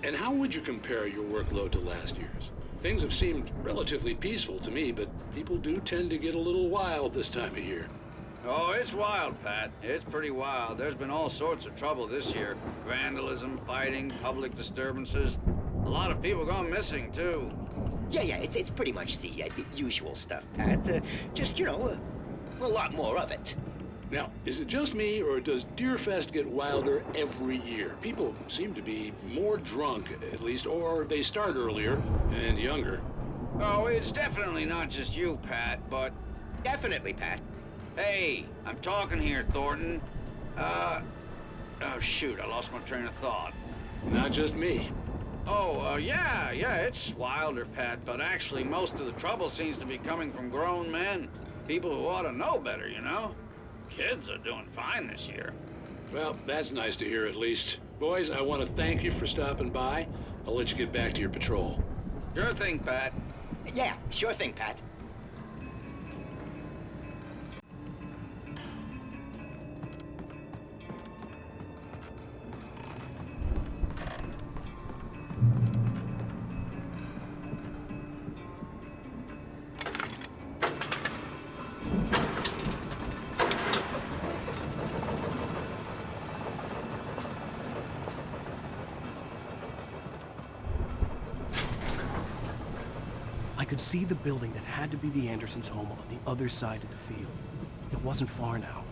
And how would you compare your workload to last year's? Things have seemed relatively peaceful to me, but people do tend to get a little wild this time of year. Oh, it's wild, Pat. It's pretty wild. There's been all sorts of trouble this year. Vandalism, fighting, public disturbances. A lot of people gone missing, too. Yeah, it's pretty much the usual stuff, Pat. Just, a lot more of it. Now, is it just me, or does Deerfest get wilder every year? People seem to be more drunk, at least, or they start earlier and younger. Oh, it's definitely not just you, Pat, but... Definitely, Pat. Hey, I'm talking here, Thornton. Oh, shoot, I lost my train of thought. Not just me. Oh, yeah, it's wilder, Pat, but actually most of the trouble seems to be coming from grown men. People who ought to know better, Kids are doing fine this year. Well, that's nice to hear at least. Boys, I want to thank you for stopping by. I'll let you get back to your patrol. Sure thing, Pat. Yeah, sure thing, Pat. I could see the building that had to be the Andersons' home on the other side of the field. It wasn't far now.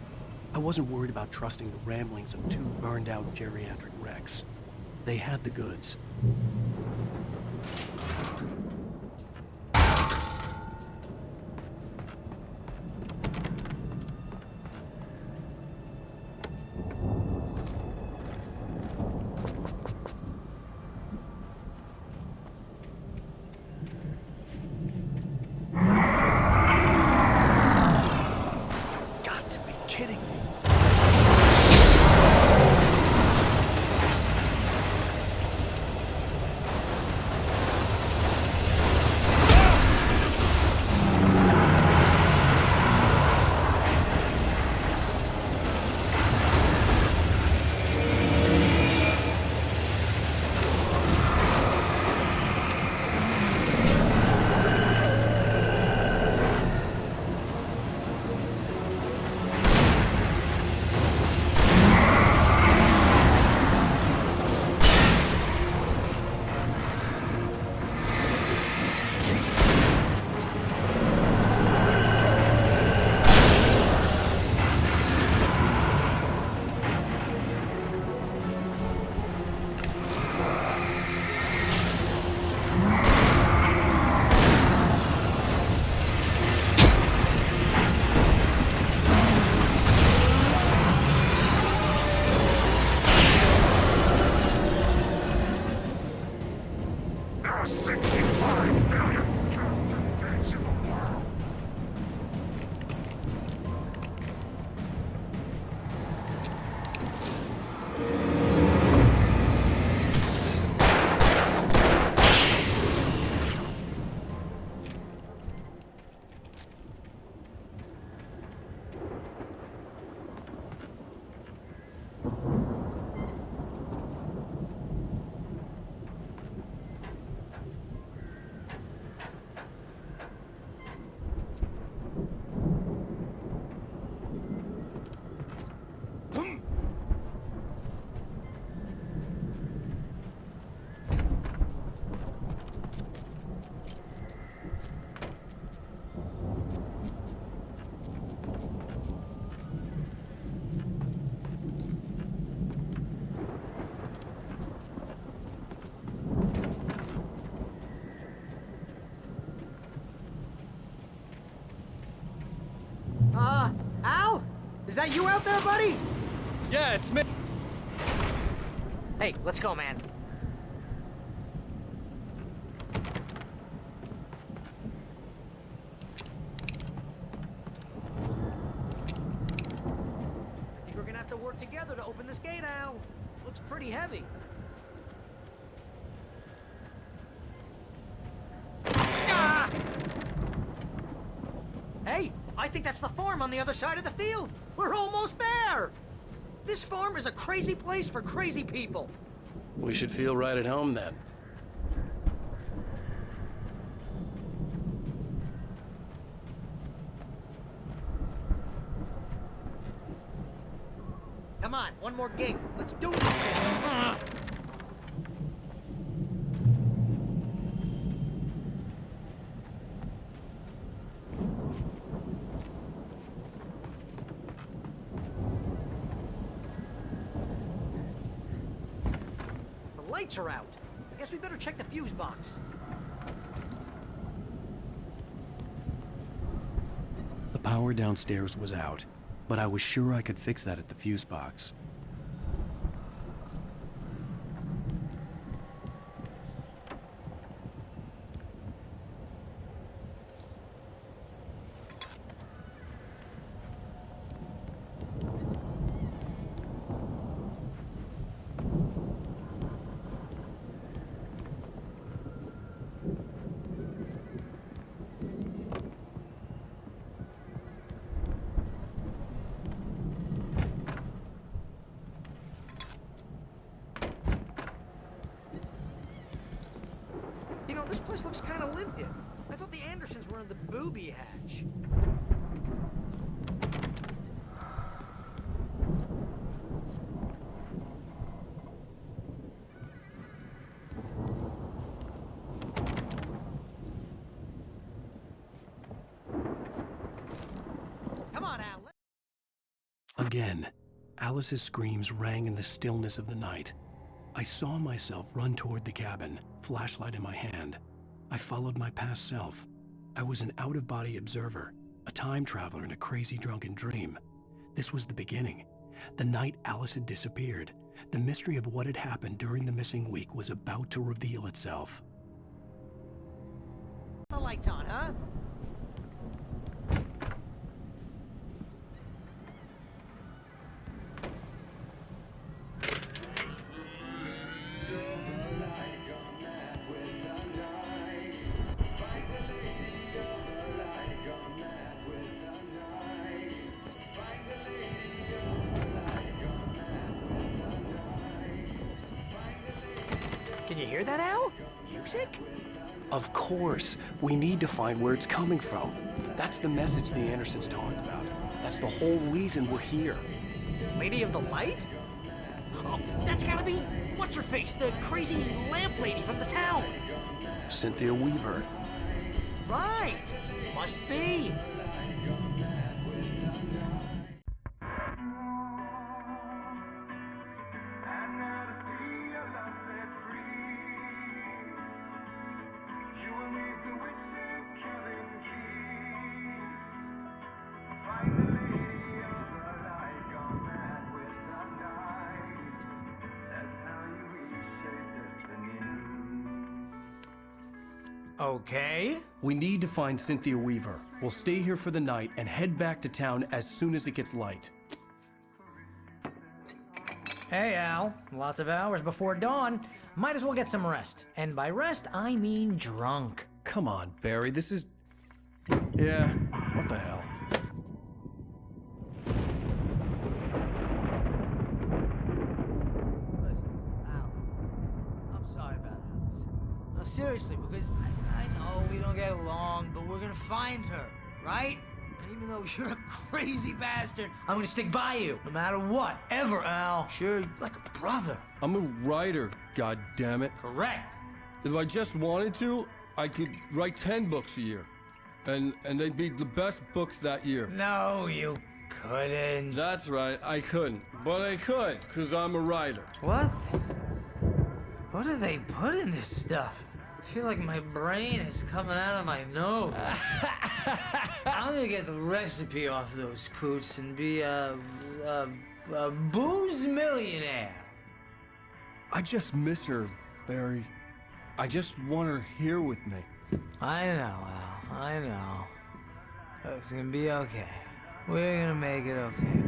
I wasn't worried about trusting the ramblings of two burned-out geriatric wrecks. They had the goods. Is that you out there, buddy? Yeah, it's me. Hey, let's go, man. I think we're gonna have to work together to open this gate, Al. Looks pretty heavy. Ah! Hey, I think that's the farm on the other side of the field. We're almost there. This farm is a crazy place for crazy people. We should feel right at home then. Come on, one more gate. Let's do this thing. The lights are out. I guess we better check the fuse box. The power downstairs was out, but I was sure I could fix that at the fuse box. You know, this place looks kind of lived in. I thought the Andersons were in the booby hatch. Come on, Al. Again, Alice's screams rang in the stillness of the night. I saw myself run toward the cabin, flashlight in my hand. I followed my past self. I was an out-of-body observer, a time traveler in a crazy drunken dream. This was the beginning. The night Alice had disappeared. The mystery of what had happened during the missing week was about to reveal itself. The lights on, huh? Can you hear that, Al? Music? Of course. We need to find where it's coming from. That's the message the Andersons talked about. That's the whole reason we're here. Lady of the Light? Oh, that's gotta be what's-her-face, the crazy lamp lady from the town. Cynthia Weaver. Right. Must be. Okay. We need to find Cynthia Weaver. We'll stay here for the night and head back to town as soon as it gets light. Hey, Al. Lots of hours before dawn. Might as well get some rest. And by rest, I mean drunk. Come on, Barry, this is... Yeah, what the hell? I'm sorry about this. No, seriously, because I know we don't get along, but we're gonna find her, right? And even though you're a crazy bastard, I'm gonna stick by you, no matter what, ever, Al. Sure, like a brother. I'm a writer, goddammit. Correct. If I just wanted to, I could write 10 books a year. And they'd be the best books that year. No, you couldn't. That's right, I couldn't. But I could, because I'm a writer. What? What do they put in this stuff? I feel like my brain is coming out of my nose. I'm gonna get the recipe off those coots and be a booze millionaire. I just miss her, Barry. I just want her here with me. I know, Al. I know. It's gonna be okay. We're gonna make it okay.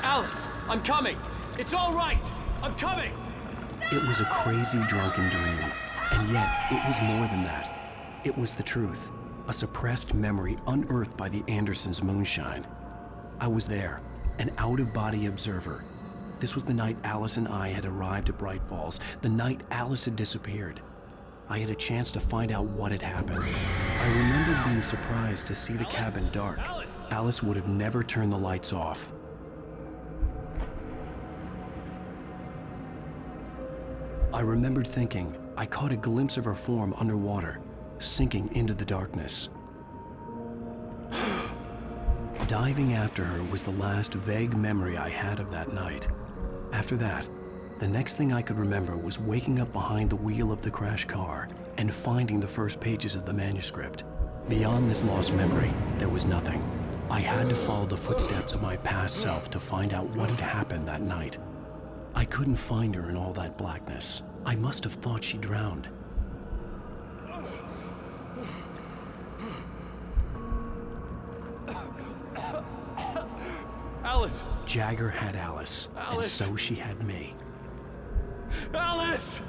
Alice, I'm coming! It's all right! I'm coming! It was a crazy, drunken dream, and yet it was more than that. It was the truth, a suppressed memory unearthed by the Andersons' moonshine. I was there, an out-of-body observer. This was the night Alice and I had arrived at Bright Falls, the night Alice had disappeared. I had a chance to find out what had happened. I remember being surprised to see the cabin dark. Alice would have never turned the lights off. I remembered thinking I caught a glimpse of her form underwater, sinking into the darkness. Diving after her was the last vague memory I had of that night. After that, the next thing I could remember was waking up behind the wheel of the crashed car and finding the first pages of the manuscript. Beyond this lost memory, there was nothing. I had to follow the footsteps of my past self to find out what had happened that night. I couldn't find her in all that blackness. I must have thought she drowned. Alice! Jagger had Alice, and so she had me. Alice!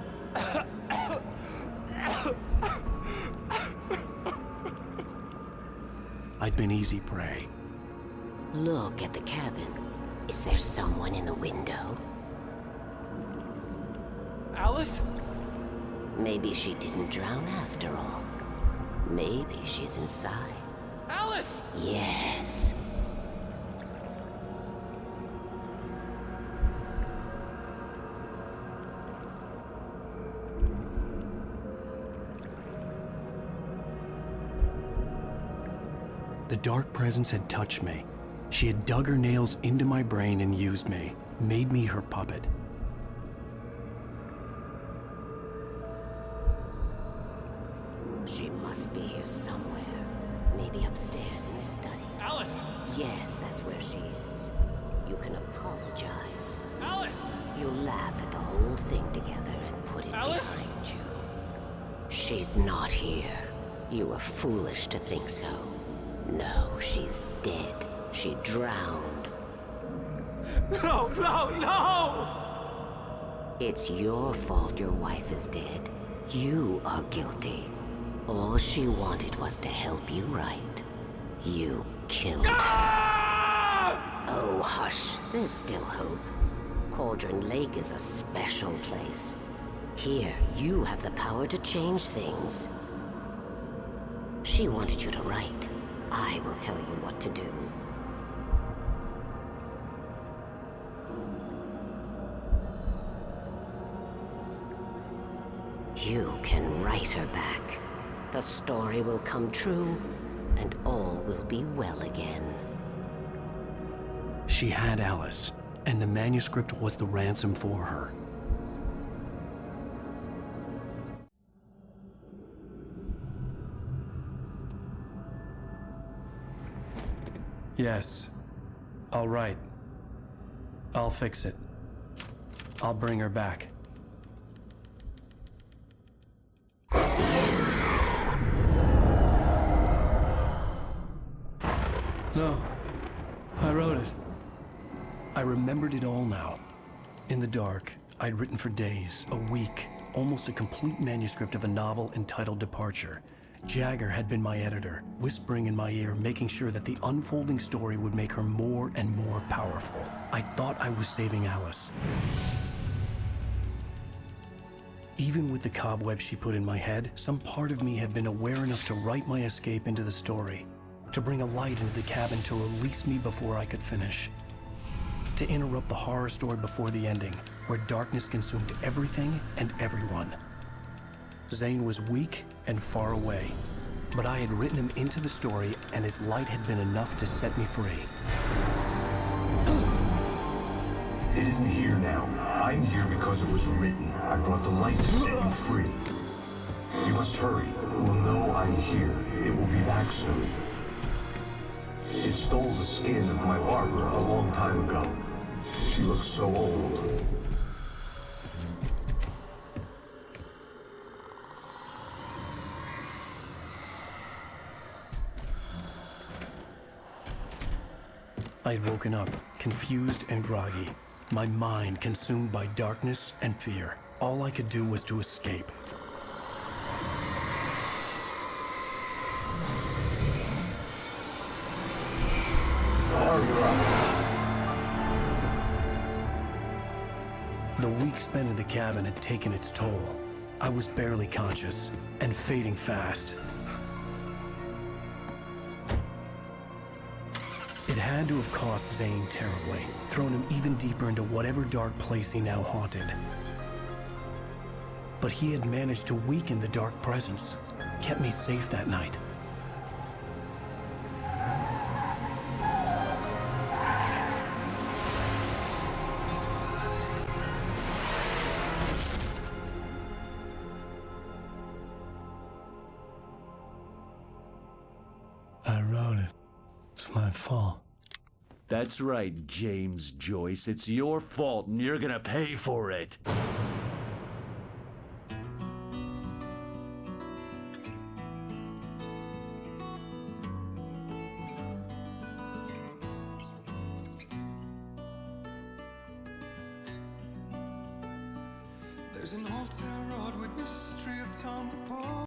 I'd been easy prey. Look at the cabin. Is there someone in the window? Alice? Maybe she didn't drown after all. Maybe she's inside. Alice! Yes. The dark presence had touched me. She had dug her nails into my brain and used me, made me her puppet. She must be here somewhere. Maybe upstairs in the study. Alice! Yes, that's where she is. You can apologize. Alice! You'll laugh at the whole thing together and put it Alice? behind you. She's not here. You were foolish to think so. No, she's dead. She drowned. No, no, no! It's your fault your wife is dead. You are guilty. All she wanted was to help you right. You killed her. Oh, hush. There's still hope. Cauldron Lake is a special place. Here, you have the power to change things. She wanted you to write. I will tell you what to do. You can write her back. The story will come true, and all will be well again. She had Alice, and the manuscript was the ransom for her. Yes. All right. I'll fix it. I'll bring her back. No. I wrote it. I remembered it all now. In the dark, I'd written for days, a week, almost a complete manuscript of a novel entitled Departure. Jagger had been my editor, whispering in my ear, making sure that the unfolding story would make her more and more powerful. I thought I was saving Alice. Even with the cobwebs she put in my head, some part of me had been aware enough to write my escape into the story, to bring a light into the cabin to release me before I could finish, to interrupt the horror story before the ending, where darkness consumed everything and everyone. Zane was weak and far away, but I had written him into the story, and his light had been enough to set me free. It isn't here now. I'm here because it was written. I brought the light to set you free. You must hurry. It will know I'm here. It will be back soon. It stole the skin of my Barbara a long time ago. She looks so old. I had woken up, confused and groggy, my mind consumed by darkness and fear. All I could do was to escape. The week spent in the cabin had taken its toll. I was barely conscious, and fading fast. It had to have cost Zane terribly, thrown him even deeper into whatever dark place he now haunted. But he had managed to weaken the dark presence, kept me safe that night. I wrote it. It's my fault. That's right, James Joyce. It's your fault, and you're gonna pay for it. There's an old town road with mystery of Tom the Poor.